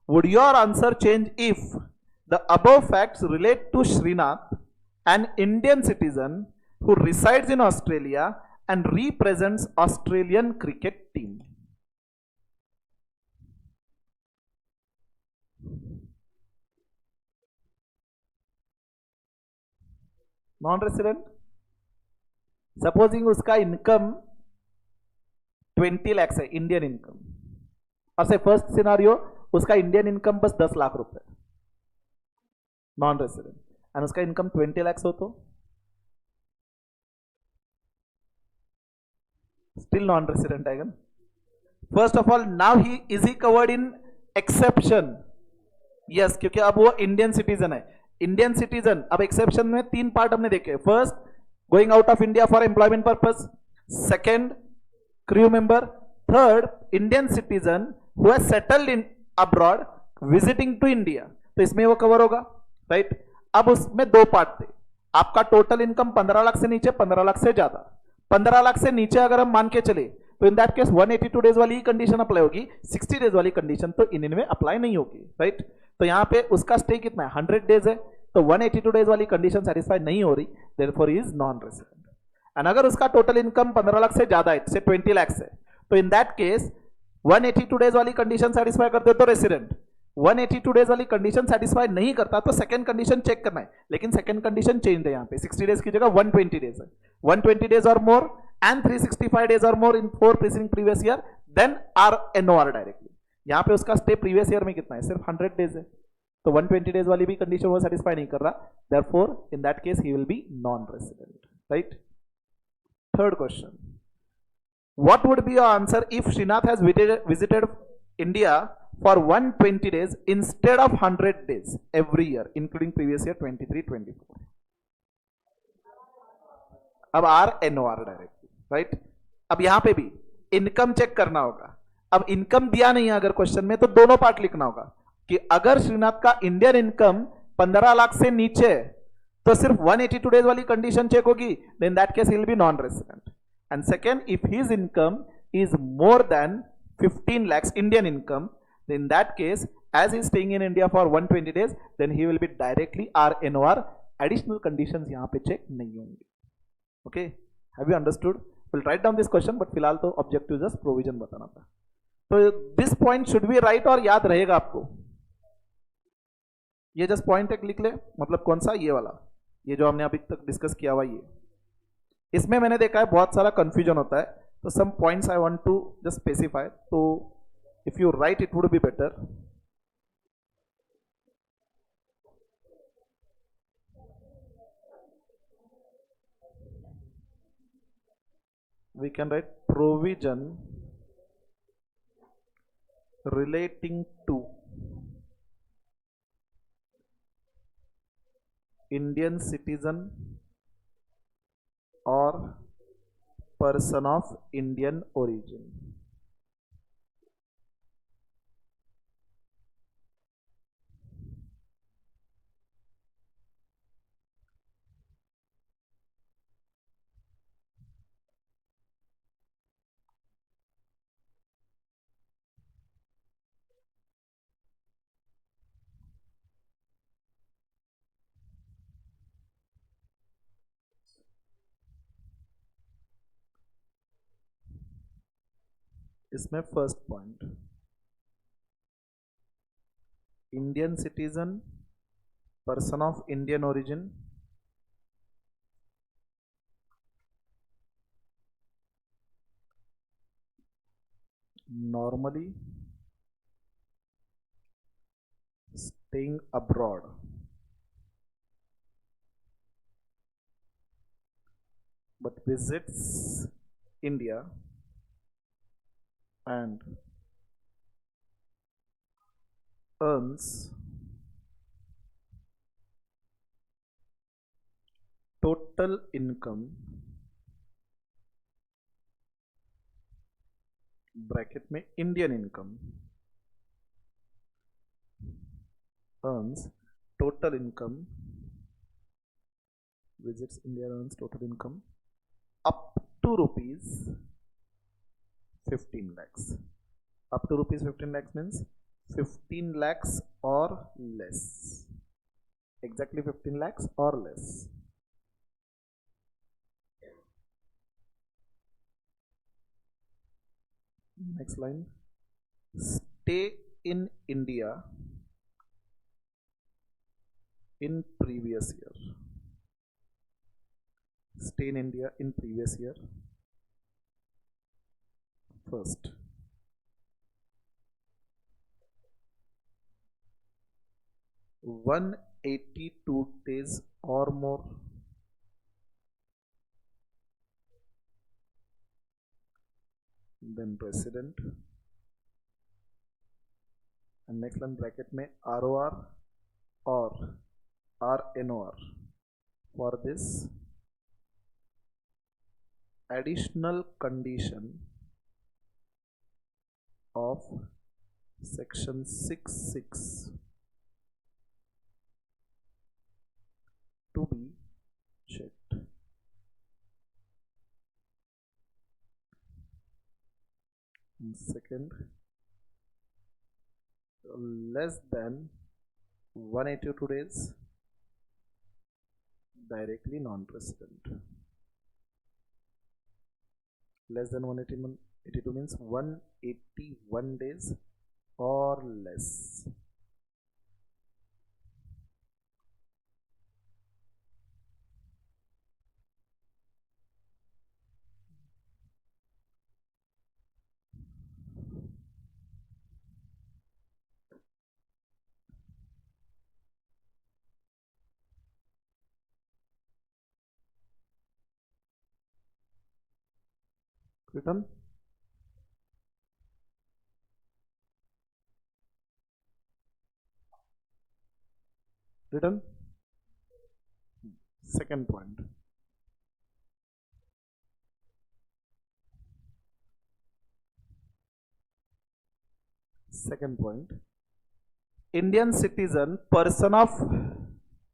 Would your answer change if the above facts relate to Srinath, an Indian citizen who resides in Australia and represents Australian cricket team? Non resident. Supposing उसका इनकम 20 लाख है, इंडियन इनकम. और से फर्स्ट सिनारियो उसका इंडियन इनकम बस 10 लाख रुपए, नॉन रेसिडेंट. एंड उसका इनकम 20 लाख हो तो स्टिल नॉन रेसिडेंट आएगा. First of all, now he is he covered in exception? Yes, क्योंकि अब वो इंडियन सिटीजन है. इंडियन सिटीजन, अब एक्सेप्शन में 3 पार्ट हमने देखे. First, going out of India for employment purpose. Second, crew member. Third, Indian citizen who has settled in abroad visiting to India. तो इसमें वो कवर होगा, राइट. अब उसमें 2 पार्ट थे. आपका टोटल इनकम 15 लाख से नीचे, 15 लाख से ज्यादा. 15 लाख से नीचे अगर हम मान के चले तो इन दैट केस 182 डेज वाली कंडीशन अप्लाई होगी. 60 डेज वाली कंडीशन तो इनमें अप्लाई नहीं होगी, राइट. तो यहां पे उसका स्टे कितना है? 100 डेज है. तो 182 डेज वाली कंडीशन सेटिस्फाई नहीं हो रही, therefore he is non resident. And अगर उसका टोटल इनकम 15 लाख से ज्यादा है, से 20 लाख है, तो इन दैट केस 182 डेज वाली कंडीशन सेटिस्फाई करते हो तो रेसिडेंट. 182 डेज वाली कंडीशन सेटिस्फाई नहीं करता तो सेकंड कंडीशन चेक करना है. लेकिन सेकंड कंडीशन चेंज है, यहां पे 60 डेज की जगह 120 डेज है. 120 डेज और मोर एंड 365 डेज और more in 4 preceding previous year, then RNOR directly. यहां पे उसका स्टे प्रीवियस ईयर में कितना है? सिर्फ 100 डेज है. तो 120 डेज वाली भी कंडीशन वो सेटिस्फाई नहीं कर रहा, therefore in that case he will be non resident, right. Third question. What would be your answer if Srinath has visited India for 120 days instead of 100 days every year, including previous year 23-24? अब RNOR डायरेक्टली, राइट. अब यहां पे भी इनकम चेक करना होगा. अब इनकम दिया नहीं है अगर क्वेश्चन में, तो दोनों पार्ट लिखना होगा कि अगर श्रीनाथ का इंडियन इनकम 15 लाख से नीचे है तो सिर्फ 182 डेज वाली कंडीशन चेक होगी, then that case he will be non resident. And second, if his income is more than 15 lakhs Indian income, then in that case, as he is staying in India for 120 days, then he will be directly RNOR. Additional conditions यहाँ पे check नहीं होंगे. Okay, have you understood? We'll write down this question, but फिलहाल तो objective just provision बताना था. तो this point should be right और याद रहेगा आपको. ये जस्ट पॉइंट एक लिख ले, मतलब कौन सा, ये वाला, ये जो हमने अभी तक डिस्कस किया हुआ ये। इसमें मैंने देखा है बहुत सारा कंफ्यूजन होता है, तो some points I want to just specify, तो if you write it would be better. We can write provision relating to Indian citizen or person of Indian origin. इसमें first point, Indian citizen, person of Indian origin, normally staying abroad but visits India and earns total income bracket में Indian income, earns total income, visits India, earns total income up to rupees 15 lakhs. Up to rupees 15 lakhs means 15 lakhs or less. Exactly 15 lakhs or less. Next line. Stay in India in previous year. Stay in India in previous year. First. $182 days or more. Then resident. And next line bracket में ROR or RNOR. For this additional condition of section 6(6) to be checked. And second, less than 182 days, directly non-resident. Less than 182 means 181 days or less. Written. Written. Second point. Second point. Indian citizen, person of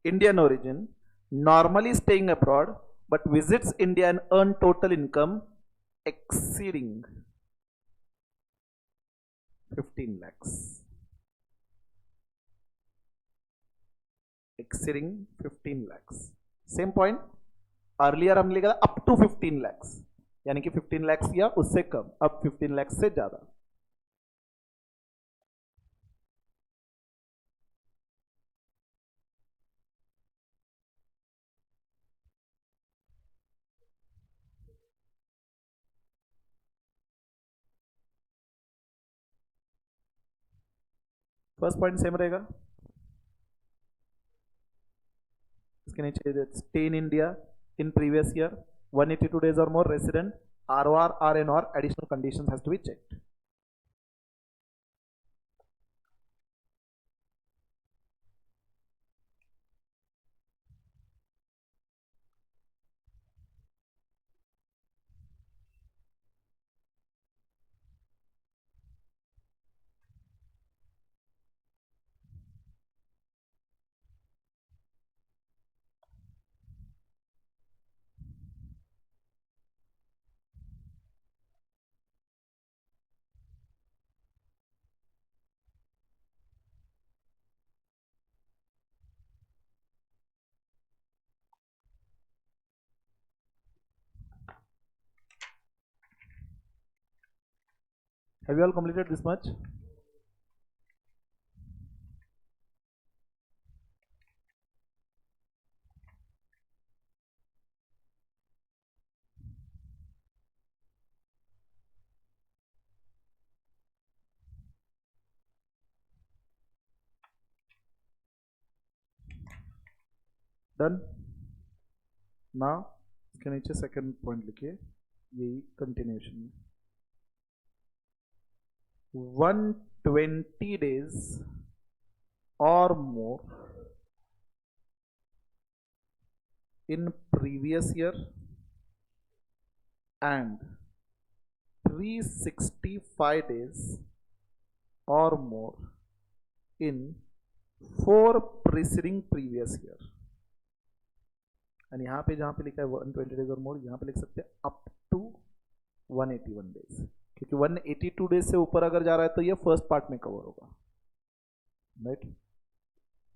Indian origin, normally staying abroad but visits India and earn total income exceeding 15 lakhs. Exceeding 15 lakhs. Same point. Earlier हमने लिखा था up to 15 lakhs, यानी कि 15 lakhs या उससे कम, अब 15 lakhs से ज्यादा. फर्स्ट पॉइंट सेम रहेगा, इसके नीचे stay in India in previous year 182 days or more resident ROR RNOR additional conditions has to be checked. Have you all completed this much? Done? Now इसके नीचे सेकंड पॉइंट लिखिए, यही continuation 120 days or more in previous year and 365 days or more in 4 preceding previous year. And यहाँ पे जहाँ पे लिखा है 120 days और मोर, यहाँ पे लिख सकते हैं अप टू 181 days, क्योंकि 182 days से ऊपर अगर जा रहा है तो ये फर्स्ट पार्ट में कवर होगा, राइट?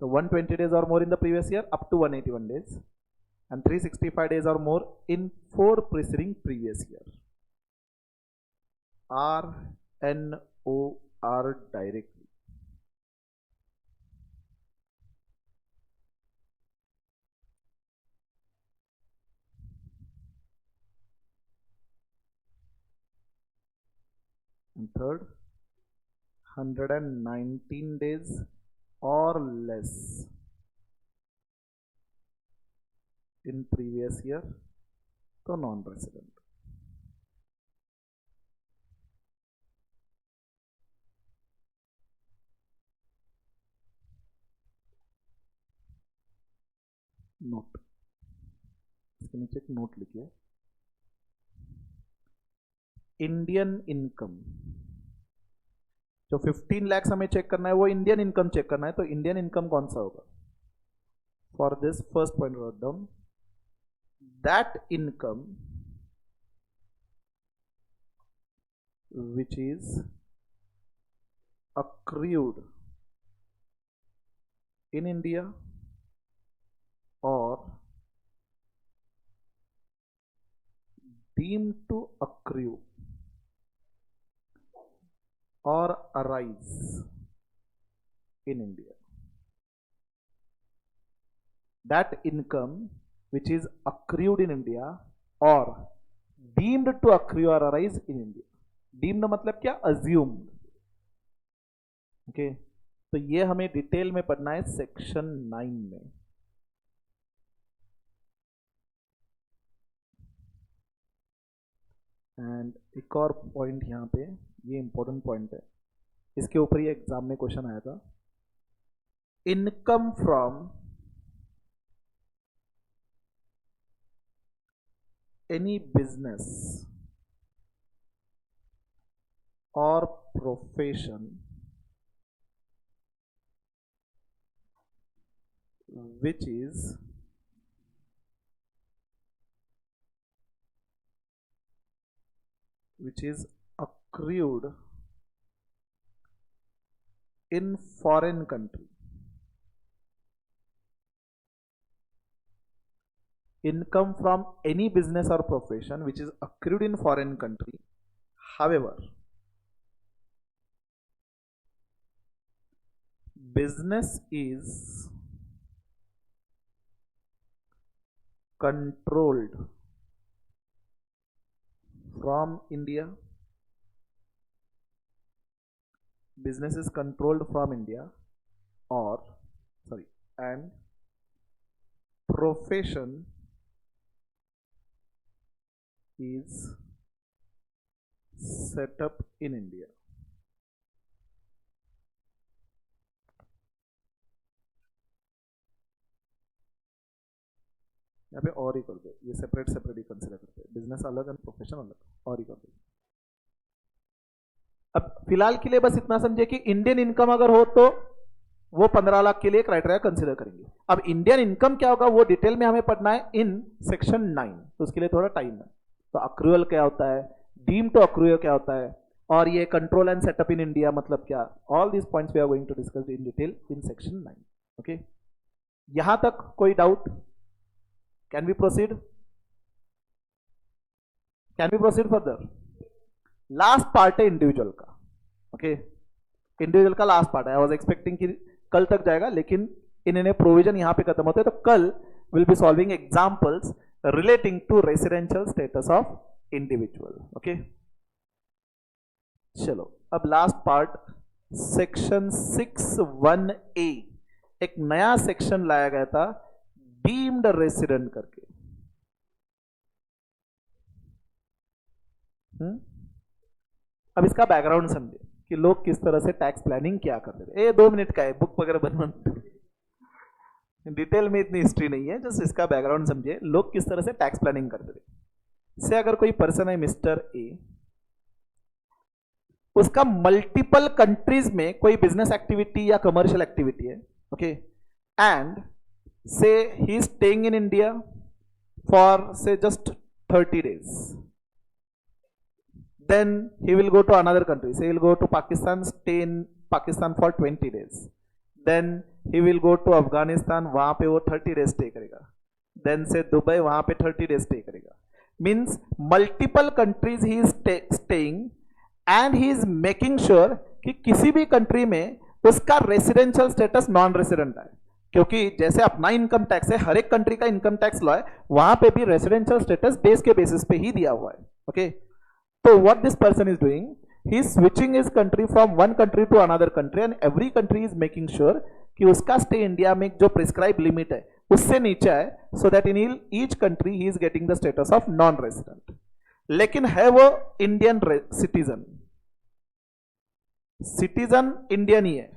तो 120 days और more in the previous year up to 181 days and 365 days or more in 4 preceding previous year. RNOR directly. And third, 119 days or less in previous year, तो नॉन रेसिडेंट. नोट, इसके नीचे एक नोट लिखिए, इंडियन इनकम जो 15 लाख हमें चेक करना है वो इंडियन इनकम चेक करना है, तो इंडियन इनकम कौन सा होगा? For this first point write down that income which is accrued in India or deemed to accrue or arise in India. That income which is accrued in India or deemed to accrue or arise in India. Deemed मतलब क्या? Assumed. ओके, तो ये हमें डिटेल में पढ़ना है सेक्शन 9 में. एंड एक और पॉइंट यहाँ पे, ये इंपॉर्टेंट पॉइंट है, इसके ऊपर ही एग्जाम में क्वेश्चन आया था. इनकम फ्रॉम एनी बिजनेस और profession which is accrued in foreign country. Income from any business or profession which is accrued in foreign country. However, business is controlled from India, business is controlled from India, or sorry, and profession is set up in India. यहाँ पे और ही कर दो, ये सेपरेट सेपरेट ही कंसिडर करते हैं, बिजनेस अलग एंड प्रोफेशन अलग, और ही कर दो। अब फिलहाल के लिए बस इतना समझे कि इंडियन इनकम अगर हो तो वो 15 लाख के लिए क्राइटेरिया कंसिडर करेंगे। अब इंडियन इनकम क्या होगा वो डिटेल में हमें पढ़ना है इन सेक्शन 9, तो उसके लिए थोड़ा टाइम है। तो अक्रूअल क्या होता है, डीम टू अक्रूअल क्या होता है, और ये control and setup in India मतलब क्या, all these points we are going to discuss in detail in section 9। Okay, यहां तक कोई doubt? Can we proceed? Can we proceed further? Last part है इंडिविजुअल का। ओके, इंडिविजुअल का लास्ट पार्ट है। आई वाज एक्सपेक्टिंग कि कल तक जाएगा, लेकिन इन्हें प्रोविजन यहां पे खत्म होते हैं, तो कल will be solving examples relating to residential status of individual. Okay, चलो अब लास्ट पार्ट, सेक्शन 6(1)(a), एक नया सेक्शन लाया गया था डीम्ड रेसिडेंट करके। अब इसका बैकग्राउंड समझे कि लोग किस तरह से टैक्स प्लानिंग क्या करते थे। ये 2 मिनट का है, बुक वगैरह बन डिटेल में इतनी हिस्ट्री नहीं है, जस्ट इसका बैकग्राउंड समझे लोग किस तरह से टैक्स प्लानिंग करते थे। से अगर कोई पर्सन है मिस्टर ए, उसका मल्टीपल कंट्रीज में कोई बिजनेस एक्टिविटी या कमर्शियल एक्टिविटी है, ओके, एंड से he is staying in India for से just 30 days, then he will go to another country, say he will go to Pakistan, stay in Pakistan for 20 days, then he will go to Afghanistan, वहां पे वो 30 days stay करेगा, then से दुबई, वहां पे 30 days stay करेगा। Means multiple countries he is staying and he is making sure कि किसी भी कंट्री में उसका रेसिडेंशियल स्टेटस नॉन रेसिडेंट है, क्योंकि जैसे अपना इनकम टैक्स है, हर एक कंट्री का इनकम टैक्स लॉ है, वहां पे भी रेसिडेंशियल स्टेटस देश के बेसिस पे ही दिया हुआ है। Okay, so what this person is doing, he is switching his country from one country to another country, and every country is making sure कि उसका स्टे इंडिया में जो प्रिस्क्राइब लिमिट है उससे नीचे है, so that in each country he is getting the status of non resident। लेकिन है वो इंडियन सिटीजन, सिटीजन इंडियन ही है,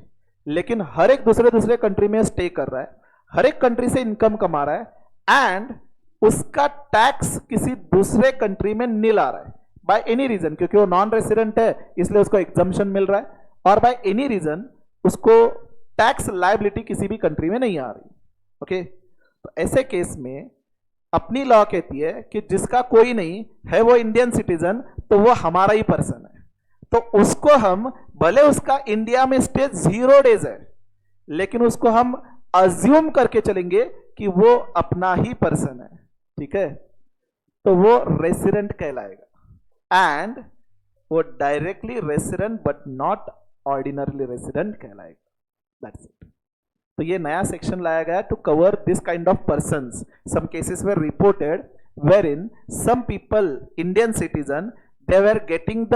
लेकिन हर एक दूसरे कंट्री में स्टे कर रहा है, हर एक कंट्री से इनकम कमा रहा है, एंड उसका टैक्स किसी दूसरे कंट्री में नील आ रहा है बाय एनी रीजन, क्योंकि वो नॉन रेसिडेंट है इसलिए उसको एग्जम्पशन मिल रहा है, और बाय एनी रीजन उसको टैक्स लायबिलिटी किसी भी कंट्री में नहीं आ रही। ओके, तो ऐसे केस में अपनी लॉ कहती है कि जिसका कोई नहीं है वो इंडियन सिटीजन, तो वो हमारा ही पर्सन है, तो उसको हम, भले उसका इंडिया में स्टे 0 days है, लेकिन उसको हम अज्यूम करके चलेंगे कि वो अपना ही पर्सन है। ठीक है, तो वो रेसिडेंट कहलाएगा, एंड वो directly resident but not ordinarily resident कहलाएगा। That's it. तो ये नया सेक्शन लाया गया to cover this kind of persons. Some cases were reported were in some people, Indian citizen, they were getting the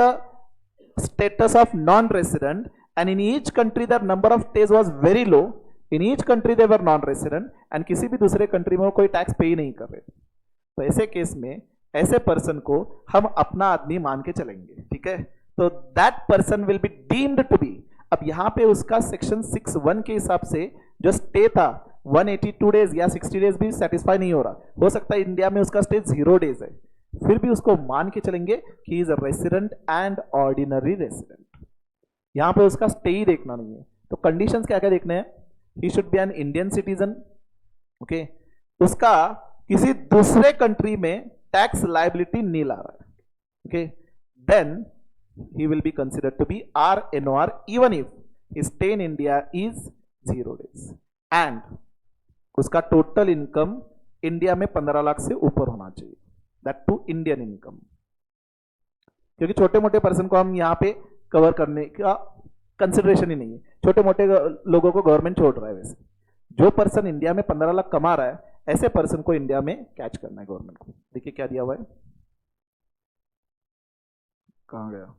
status of non resident, and in each country the number of days was very low, in each country they were non resident, and किसी भी दूसरे कंट्री में वो कोई टैक्स पे ही नहीं कर रहे थे। तो ऐसे केस में ऐसे पर्सन को हम अपना आदमी मान के चलेंगे। ठीक है, तो that person will be deemed to be. अब यहां पे उसका सेक्शन 6(1) के हिसाब से जो स्टे था 182 days या 60 days भी सेटिस्फाई नहीं हो रहा, हो सकता है इंडिया में उसका स्टे 0 days है, फिर भी उसको मान के चलेंगे कि is a resident and ordinary resident. यहां पे उसका स्टे ही देखना नहीं है, तो कंडीशंस क्या क्या देखने हैं, ही should B N Indian citizen, okay, उसका किसी दूसरे कंट्री में टैक्स लायबिलिटी नील आ रहा है, okay, then he will be considered to be RNOR even if his stay in India is 0 days, and उसका टोटल इनकम इंडिया में 15 लाख से ऊपर होना चाहिए, दैट टू इंडियन इनकम। क्योंकि छोटे मोटे पर्सन को हम यहाँ पे कवर करने का कंसिडरेशन ही नहीं है, छोटे मोटे लोगों को गवर्नमेंट छोड़ रहा है। वैसे जो पर्सन इंडिया में 15 लाख कमा रहा है, ऐसे पर्सन को इंडिया में कैच करना है गवर्नमेंट को। देखिए क्या दिया हुआ है, कहां गया,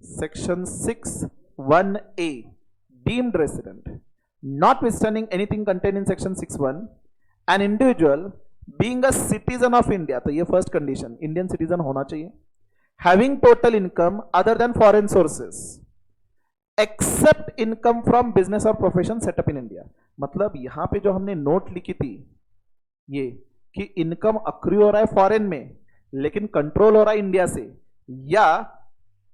Section 6(1)(a), deemed resident, notwithstanding anything contained in Section 6(1), an individual being a citizen of India, तो ये first condition, Indian citizen होना चाहिए, having total income other than foreign sources, except income from business or profession set up in India. मतलब यहां पे जो हमने नोट लिखी थी ये कि इनकम अक्रू हो रहा है फॉरेन में लेकिन कंट्रोल हो रहा है इंडिया से, या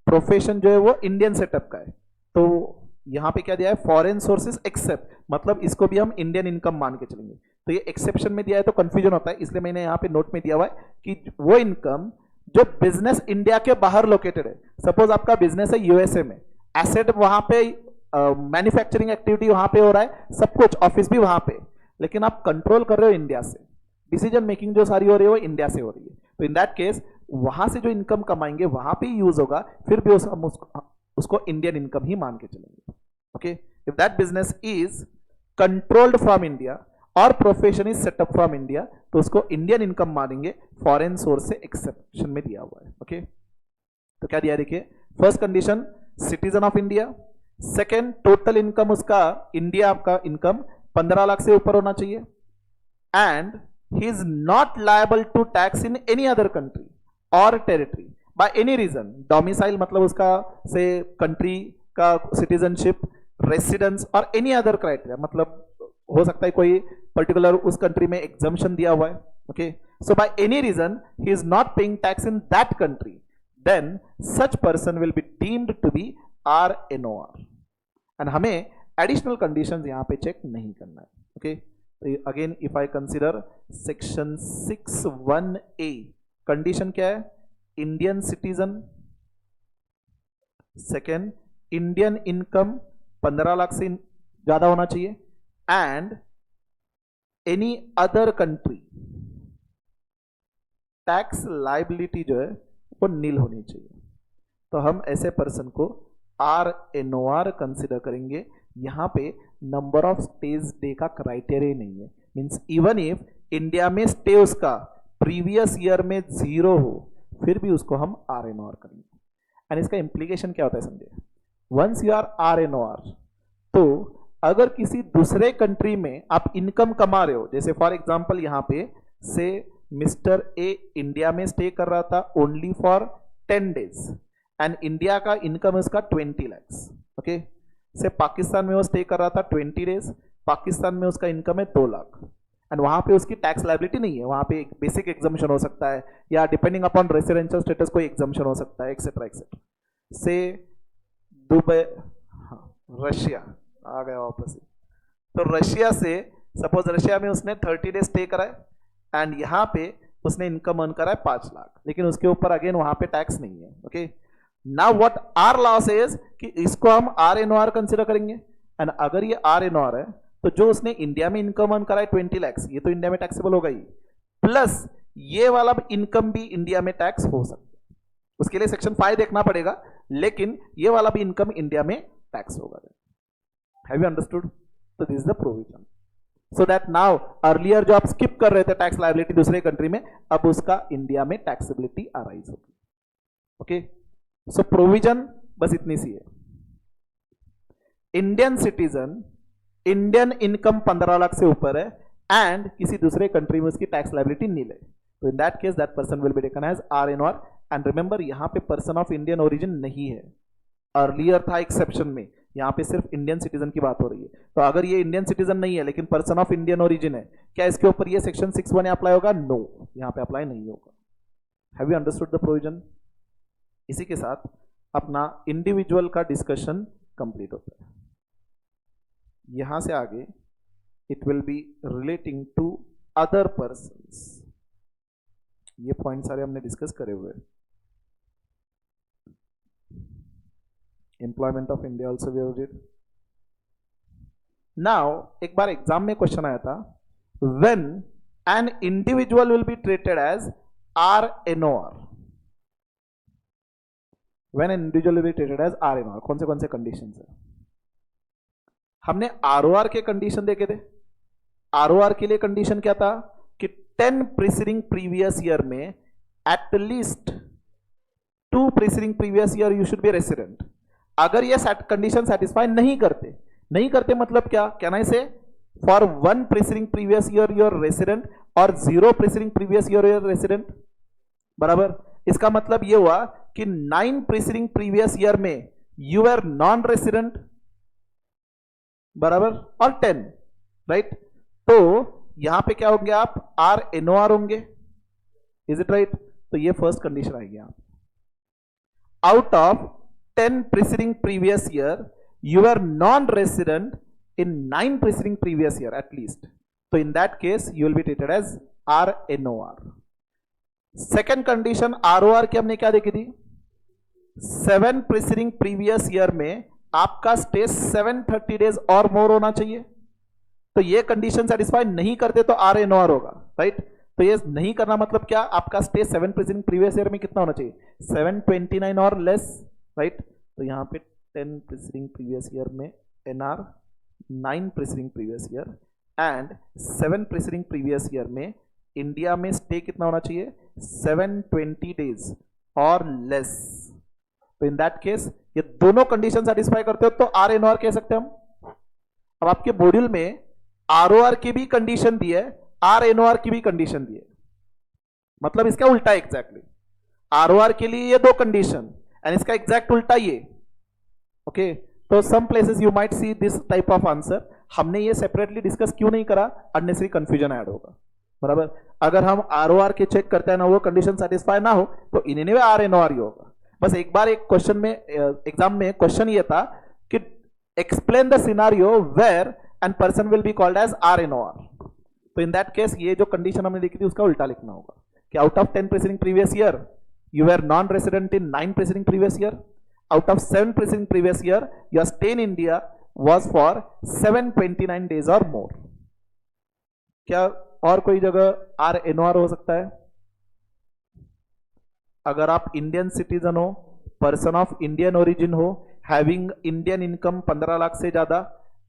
प्रोफेशन जो है वो इंडियन सेटअप का है, तो यहां पे क्या दिया है, फॉरेन सोर्सेस एक्सेप्ट, मतलब इसको भी हम इंडियन इनकम मान के चलेंगे। तो ये एक्सेप्शन में दिया है तो कंफ्यूजन होता है, इसलिए मैंने यहां पे नोट में दिया हुआ है कि वो इनकम जो बिजनेस इंडिया के बाहर लोकेटेड है, सपोज आपका बिजनेस है यूएसए में, एसेट वहां पे, मैन्युफैक्चरिंग एक्टिविटी वहां पे हो रहा है, सब कुछ ऑफिस भी वहां पे, लेकिन आप कंट्रोल कर रहे हो इंडिया से, डिसीजन मेकिंग जो सारी हो रही है वो इंडिया से हो रही है, तो इन दैट केस वहां से जो इनकम कमाएंगे वहां पे यूज होगा, फिर भी हम उसको इंडियन इनकम ही मान के चलेंगे। Okay, if that business is controlled from India और profession is set up from India तो उसको इंडियन इनकम मानेंगे, फॉरेन सोर्स से एक्सेप्शन में दिया हुआ है। ओके, तो क्या दिया देखिए, first condition citizen of India, second total income उसका इंडिया का इनकम 15 लाख से ऊपर होना चाहिए, and he is not liable to tax in any other country और territory by any reason, domicile मतलब उसका से कंट्री का सिटीजनशिप, रेसिडेंस और एनी अदर क्राइटेरिया, मतलब हो सकता है कोई पर्टिकुलर उस कंट्री में एग्जम्पशन दिया हुआ है। Okay, so by any reason he is not paying tax in that country, then such person will be deemed to be RNOR, and हमें एडिशनल कंडीशंस यहां पे चेक नहीं करना है। ओके, तो again if I consider section 6(1)(a, condition क्या है, Indian citizen, second Indian income 15 lakh से ज्यादा होना चाहिए, and any other country tax liability जो है वो नील होनी चाहिए, तो हम ऐसे पर्सन को RNOR कंसिडर करेंगे। यहां पे नंबर ऑफ स्टेज डे का क्राइटेरिया नहीं है, मींस इवन इफ इंडिया में स्टे उसका प्रीवियस ईयर में 0 हो फिर भी उसको हम RNOR करेंगे। एंड इसका इंप्लीकेशन क्या होता है समझिए, वंस यू आर RNOR, तो अगर किसी दूसरे कंट्री में आप इनकम कमा रहे हो, जैसे फॉर एग्जांपल यहां पे से मिस्टर ए इंडिया में स्टे कर रहा था only for 10 days and India का इनकम उसका 20 लाख, ओके, से पाकिस्तान में वो स्टे कर रहा था 20 डेज, पाकिस्तान में उसका इनकम है 2 लाख एंड वहां पे उसकी टैक्स लायबिलिटी नहीं है, वहां पे एक बेसिक एग्जम्पशन हो सकता है या डिपेंडिंग अपॉन रेसिडेंशियल स्टेटस कोई एग्जम्पशन हो सकता है, एक्सेट्रा एक्सेट्रा। से दुबई, रशिया आ गया वापस, तो रशिया से सपोज रशिया में उसने 30 डेज स्टे करा है एंड यहां पे उसने इनकम अर्न करा है 5 लाख, लेकिन उसके ऊपर अगेन वहां पे टैक्स नहीं है। Okay, now what are law says कि इसको हम RNOR कंसीडर करेंगे, एंड अगर ये RNOR है तो जो उसने इंडिया में इनकम अर्न करा है 20 लाख, ये तो इंडिया में टैक्सेबल होगा ही, प्लस ये वाला इनकम भी इंडिया में टैक्स हो सकता है, उसके लिए सेक्शन 5 देखना पड़ेगा, लेकिन ये वाला भी इनकम इंडिया में टैक्स होगा। Have you understood? तो this is the provision, so that now earlier जो आप स्किप कर रहे थे टैक्स लायबिलिटी दूसरे कंट्री में, अब उसका इंडिया में टैक्सेबिलिटी अराइज होगी। ओके, सो प्रोविजन बस इतनी सी है, Indian citizen, Indian income 15 lakh से ऊपर है एंड किसी दूसरे कंट्री में उसकी टैक्स लायबिलिटी नील है, तो in that case that person will be taken as RNOR, and remember यहां पे पर्सन ऑफ इंडियन ओरिजिन नहीं है, अर्लियर था एक्सेप्शन में, यहां पे सिर्फ इंडियन सिटीजन की बात हो रही है। तो अगर ये इंडियन सिटीजन नहीं है लेकिन पर्सन ऑफ इंडियन ओरिजिन है, क्या इसके ऊपर ये सेक्शन 6(1) अप्लाई होगा? नो, यहां पे अप्लाई नहीं होगा। Have you understood the provision? इसी के साथ अपना इंडिविजुअल का डिस्कशन कंप्लीट होता है। यहां से आगे it will be relating to other persons, ये पॉइंट सारे हमने डिस्कस करे हुए। Employment of India also we have did. Now एक बार एग्जाम में क्वेश्चन आया था, when an individual will be treated as RNOR, when an individual will be treated as RNOR, कौन से कंडीशंस है? हमने ROR के कंडीशन देखे थे। ROR के लिए कंडीशन क्या था कि 10 प्रीसीडिंग प्रीवियस ईयर में at least 2 preceding previous year you should be resident. अगर ये कंडीशन सेटिस्फाई नहीं करते मतलब क्या, कैन आई से for 1 preceding previous year you are resident और 0 preceding previous year you are resident, बराबर. इसका मतलब ये हुआ कि 9 preceding previous year में you are नॉन रेसिडेंट, बराबर, और 10, राइट. तो यहां पे क्या होंगे आप, आर एनओआर होंगे, इज इट राइट. तो ये फर्स्ट कंडीशन आएगी आप. Out of 10 preceding previous year you are non-resident in 9 preceding previous year at least. So in that case you will be treated as RNOR. Second condition ROR की हमने क्या देखी थी, 7 preceding previous year में आपका स्टे 730 डेज और मोर होना चाहिए. तो ये कंडीशन सेटिस्फाई नहीं करते तो RNOR होगा, राइट. तो ये नहीं करना मतलब क्या, आपका स्टे 7 preceding previous year में कितना होना चाहिए, 729 और लेस, राइट. तो यहां पे 10 preceding previous year में NR, 9 preceding previous year and 7 preceding previous year में इंडिया में स्टे कितना होना चाहिए, 720 डेज और लेस. तो इन दैट केस ये दोनों कंडीशन सेटिस्फाई करते हो तो RNOR कह सकते हैं हम. अब आपके मॉड्यूल में ROR की भी कंडीशन दी है, RNOR की भी कंडीशन दी है, मतलब इसका उल्टा एग्जैक्टली. ROR के लिए ये दो कंडीशन एंड इसका एग्जैक्ट उल्टा ये. ओके, तो some places you might see this type of answer. हमने ये सेपरेटली डिस्कस क्यों नहीं करा, अननेसेसरी कंफ्यूजन ऐड होगा, बराबर. अगर हम ROR के चेक करते हैं ना, वो कंडीशन सेटिस्फाई ना हो तो इन्हें RNOR ही होगा. बस एक बार एक क्वेश्चन में, एग्जाम में क्वेश्चन ये था कि explain the scenario where and person will be called as RNOR. तो इन दैट केस ये जो कंडीशन हमने देखी थी उसका उल्टा लिखना होगा कि out of 10 preceding previous year you were non-resident in 9 preceding previous year. Out of 7 preceding previous year, your stay in India was for 729 days or more. क्या और कोई जगह RNOR हो सकता है? अगर आप इंडियन सिटीजन हो, पर्सन ऑफ इंडियन ओरिजिन हो, हैविंग इंडियन इनकम 15 लाख से ज्यादा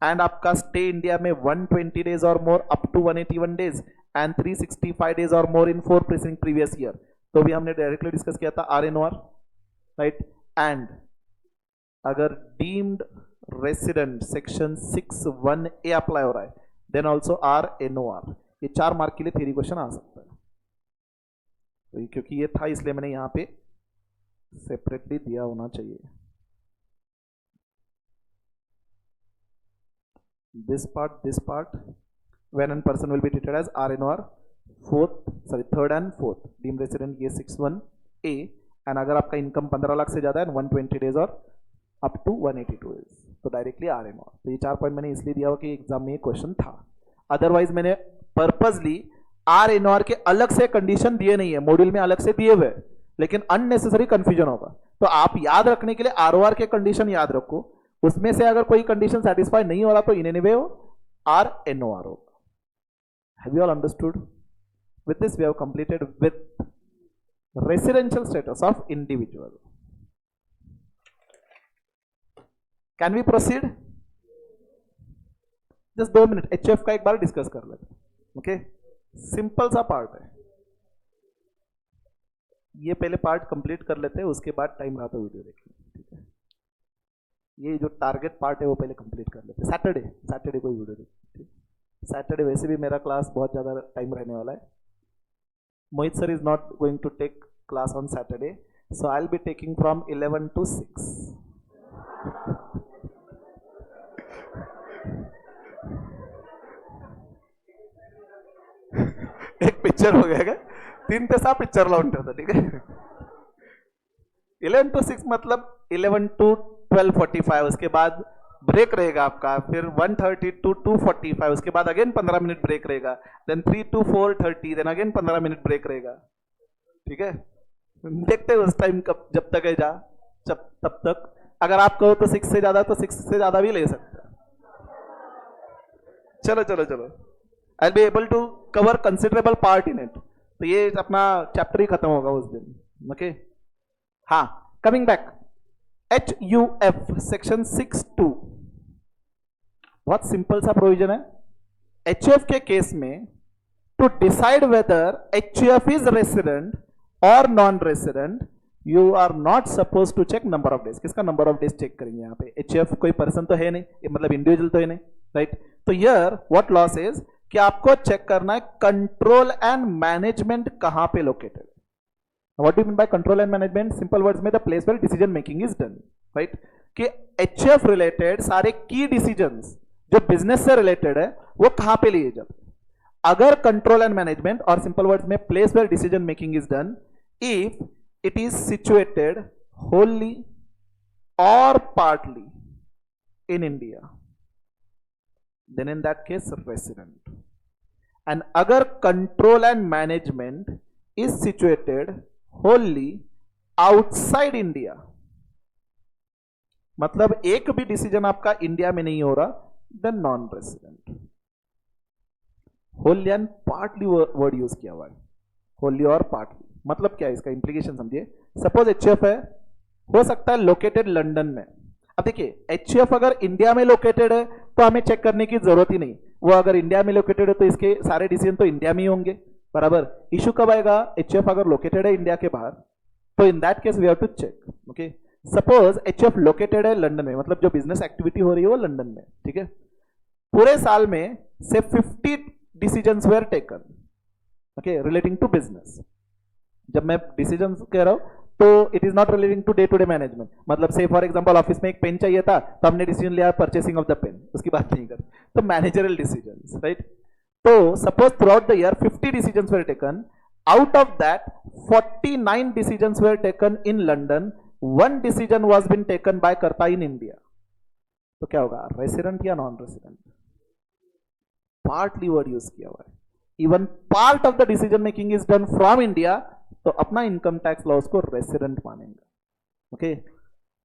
एंड आपका स्टे इंडिया में 120 डेज और more up to 181 days and 365 days और more in 4 preceding previous year, तो भी हमने डायरेक्टली डिस्कस किया था RNOR, राइट. एंड अगर deemed resident section 6(1)(a) apply हो रहा है देन ऑल्सो RNOR. ये 4 मार्क के लिए थ्योरी क्वेश्चन आ सकता है. तो क्योंकि ये था इसलिए मैंने यहां पे सेपरेटली दिया होना चाहिए. this part when a person will be treated as RNOR, third and fourth deemed resident ये 6(1)(a) एंड अगर आपका इनकम 15 लाख से ज्यादा है 120 डेज और अप टू 182 डेज तो डायरेक्टली RNOR. तो ये 4 पॉइंट मैंने इसलिए दिया हुआ कि एग्जाम में ये क्वेश्चन था. अदरवाइज मैंने पर्पसली RNOR के अलग से कंडीशन दिए नहीं है, मॉड्यूल में अलग से दिए हुए, लेकिन अननेसेसरी कंफ्यूजन होगा. तो आप याद रखने के लिए ROR के कंडीशन याद रखो, उसमें से अगर कोई कंडीशन सेटिस्फाई नहीं हो रहा तो इन एनी वे RNOR होगा. Have you all understood? With this we have completed with residential status of individual. Can we proceed? Just 2 minute HF का एक बार डिस्कस कर लेते हैं. ओके, सिंपल सा पार्ट है ये, पहले पार्ट कंप्लीट कर लेते हैं, उसके बाद टाइम रहा तो वीडियो देखेंगे. ठीक है, ये जो टारगेट पार्ट है वो पहले कंप्लीट कर लेते हैं. सैटरडे कोई वीडियो देखेंगे. सैटरडे वैसे भी मेरा क्लास बहुत ज़्यादा टाइम रहने वाला है. Mohit sir is not going to take class on Saturday, so I will be taking from 11 to 6. एक पिक्चर हो गया 3 ते 6 पिक्चर लावून ठेवतो. ठीक आहे, 11 to 6 मतलब 11 to 12:45, उसके बाद ब्रेक रहेगा आपका, फिर 1:30 to 2:45, उसके बाद अगेन 15 मिनट ब्रेक रहेगा, then 3 to 4:30, then again 15 minute break रहेगा. ठीक है, देखते हैं उस टाइम कब, जब तक है जा तब तक. अगर आप कहो तो 6 से ज्यादा, तो 6 से ज्यादा भी ले सकते हैं. चलो I will be able to cover considerable part in it. तो ये अपना चैप्टर ही खत्म होगा उस दिन. ओके, हाँ, कमिंग बैक, HUF सेक्शन 6(2) बहुत सिंपल सा प्रोविजन है. HUF के केस में to decide whether HUF is resident और non resident, you are not suppose to check number of days. किसका नंबर ऑफ डेज चेक करेंगे यहाँ पे? एचएफ कोई पर्सन तो है नहीं, मतलब इंडिविजुअल तो है नहीं, राइट? तो हियर व्हाट लॉस इज कि आपको चेक करना है कंट्रोल एंड मैनेजमेंट कहां पे लोकेटेड है. What do you mean by control and management? Simple words में the place where decision making is done, right? कि एचएफ रिलेटेड सारे की डिसीजंस जो बिजनेस से रिलेटेड है वो कहां पे लिए जाते हैं. अगर कंट्रोल एंड मैनेजमेंट और सिंपल वर्ड्स में place where decision making is done, if it is situated wholly or partly in India, then in that case resident. And agar control and management is situated wholly outside India, मतलब एक भी डिसीजन आपका इंडिया में नहीं हो रहा, then non resident. Holi and partly word use किया हुआ है, होली और पार्टली. मतलब क्या है इसका इंप्लीकेशन समझिए. सपोज एचएफ है, हो सकता है लोकेटेड लंदन में. अब देखिए एचएफ अगर इंडिया में लोकेटेड है तो हमें चेक करने की जरूरत ही नहीं. वो अगर इंडिया में लोकेटेड है तो इसके सारे डिसीजन तो इंडिया में ही होंगे, बराबर. इशू कब आएगा? एचएफ अगर लोकेटेड है इंडिया के बाहर, तो in that case we have to check. Okay, suppose HF located है लंदन में, मतलब जो बिजनेस एक्टिविटी हो रही है वो लंदन में, ठीक है. पूरे साल में से 50 decisions were taken, okay, relating to business. जब मैं डिसीजन कह रहा हूं तो it is not relating to day to day management. मतलब से फॉर एग्जांपल ऑफिस में एक पेन चाहिए था तो हमने डिसीजन लिया परचेसिंग ऑफ द पेन, उसकी बात नहीं कर. तो मैनेजरल डिसीजंस, राइट? तो suppose throughout the year 50 decisions were taken. Out of that 49 decisions were taken in London, 1 decision was been taken by karta in India. तो क्या होगा? रेसिडेंट या non resident? Partly word use किया हुआ है. Even part of the decision making is done from India, तो अपना इनकम टैक्स लॉ उसको रेसिडेंट मानेंगे. ओके,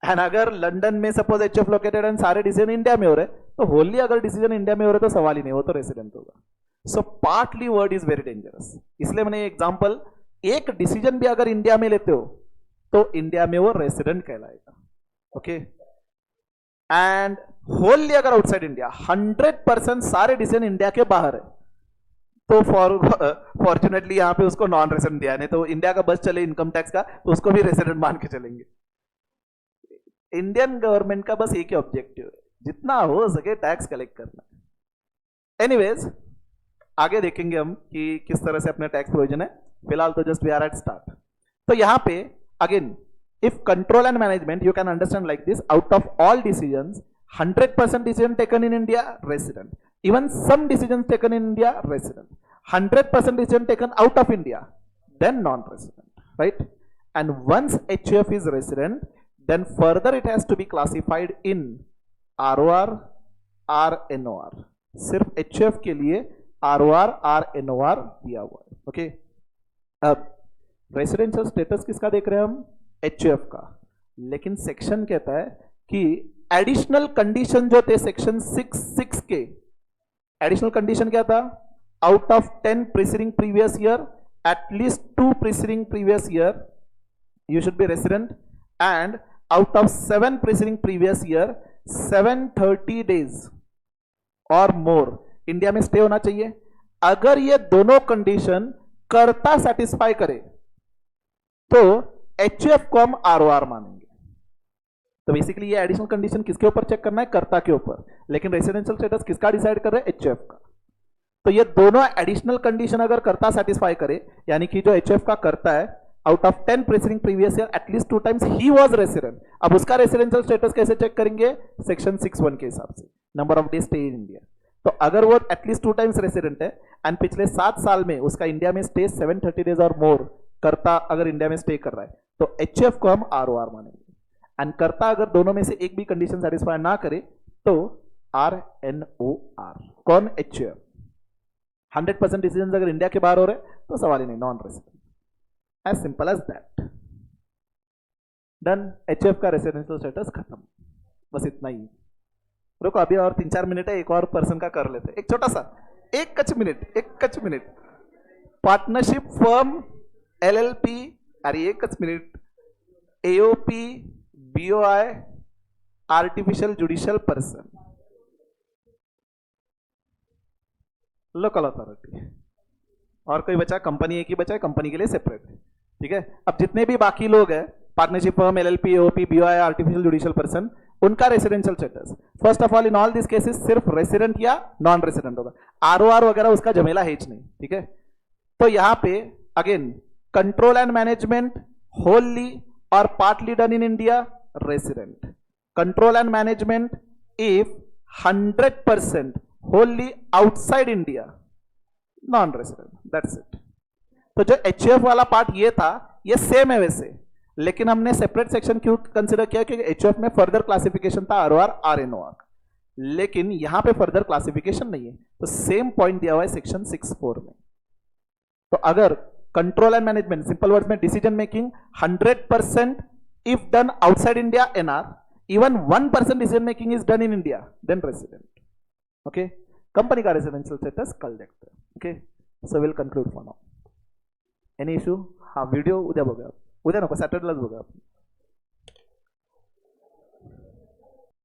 एंड अगर लंदन में सपोज एचएफ लोकेटेड एंड सारे डिसीजन इंडिया में हो रहे, तो होली अगर डिसीजन इंडिया में हो रहे तो सवाल ही नहीं, वो तो रेसिडेंट होगा. So partly word is very dangerous. इसलिए मैंने एग्जांपल, एक डिसीजन भी अगर इंडिया में लेते हो तो इंडिया में वो रेसिडेंट कहलाएगा. ओके, एंड होली अगर आउटसाइड इंडिया 100% सारे डिसीजन इंडिया के बाहर है, तो फॉर्चुनेटली यहां पे उसको नॉन रेसिडेंट दिया. नहीं तो इंडिया का बस चले इनकम टैक्स का तो उसको भी रेसिडेंट मान के चलेंगे. इंडियन गवर्नमेंट का बस एक ही ऑब्जेक्टिव है, जितना हो सके टैक्स कलेक्ट करना. एनीवेज, आगे देखेंगे हम कि किस तरह से अपने टैक्स प्रोविजन है. फिलहाल तो just we are at start. तो यहां पे again, if control and management, you can understand like this. Out of all decisions 100% decision taken in India, resident. Even some decisions taken in India, resident. 100% decision taken out of India, then non-resident, right? And once HF is resident, then further it has to be classified in ROR or NOR. सिर्फ HF के लिए ROR और NOR दिया हुआ है. ओके, अब रेसिडेंशियल स्टेटस किसका देख रहे हैं हम? HF का. लेकिन सेक्शन कहता है कि एडिशनल कंडीशन जो थे सेक्शन 6(6) के, एडिशनल कंडीशन क्या था? Out of 10 preceding previous year, at least 2 preceding previous year you should be resident, and out of 7 preceding previous year 730 days और मोर इंडिया में स्टे होना चाहिए. अगर ये दोनों कंडीशन कर्ता सेटिस्फाई करे तो एचएफ को हम आरओआर मानेंगे. तो बेसिकली ये एडिशनल कंडीशन किसके ऊपर चेक करना है? कर्ता के ऊपर. लेकिन रेसिडेंशियल स्टेटस किसका डिसाइड कर रहे हैं? एचएफ का. तो ये दोनों एडिशनल कंडीशन अगर कर्ता सेटिस्फाई करे, यानी कि जो एचएफ का कर्ता है, out of 10 preceding previous year at least 2 times he was resident. अब उसका रेसिडेंशियल स्टेटस कैसे चेक करेंगे? सेक्शन 6(1) के हिसाब से, number of days stay in India. तो अगर वो एटलीस्ट 2 टाइम्स रेसिडेंट है एंड पिछले 7 साल में उसका इंडिया में स्टे 730 डेज और मोर, कर्ता अगर इंडिया में स्टे कर रहा है, तो एचएफ को हम आरओआर मानेंगे. एंड कर्ता अगर दोनों में से एक भी कंडीशन सेटिस्फाई ना करे तो RNOR. कौन? एचएफ. 100% डिसीजन अगर इंडिया के बाहर हो रहे तो सवाल ही नहीं, non resident. As simple as that. Done. HF का रेसिडेंशियल स्टेटस खत्म. बस इतना ही. रुको, अभी और 3-4 मिनट है, एक और पर्सन का कर लेते. एक छोटा सा, एक कच मिनट. पार्टनरशिप फर्म, LLP, अरे एक minute, AOP, BOI, artificial judicial person, local authority. और कोई बचा? कंपनी एक ही बचा है, कंपनी के लिए सेपरेट है. ठीक है. अब जितने भी बाकी लोग हैं partnership firm, LLP, AOP, BOI, artificial judicial person, उनका residential status. First of all in all this cases सिर्फ रेसिडेंट या नॉन रेसिडेंट होगा, ROR वगैरह उसका झमेला है नहीं, ठीक है। तो यहां पे again control and management wholly और partly done in India, resident. Control and management if 100% wholly outside India, non resident, that's it. तो जो HUF वाला पार्ट ये था, ये सेम है वैसे, लेकिन हमने सेपरेट सेक्शन क्यों कंसिडर किया, क्योंकि HUF में फर्दर क्लासिफिकेशन था ROR, RNOR, लेकिन यहां पे फर्दर क्लासिफिकेशन नहीं है। तो सेम पॉइंट दिया हुआ है सेक्शन 6(4) में। तो अगर control and management, simple words में decision making 100% if done outside India NR, even 1% decision making is done in India, then resident. Okay, company का रेसिडेंशियल स्टेटस कल देखते हैं। Okay, so will conclude for now. Any issue? हा व्हिडिओ उद्या बघा, उद्या नको, सॅटर्डेलाच बघा.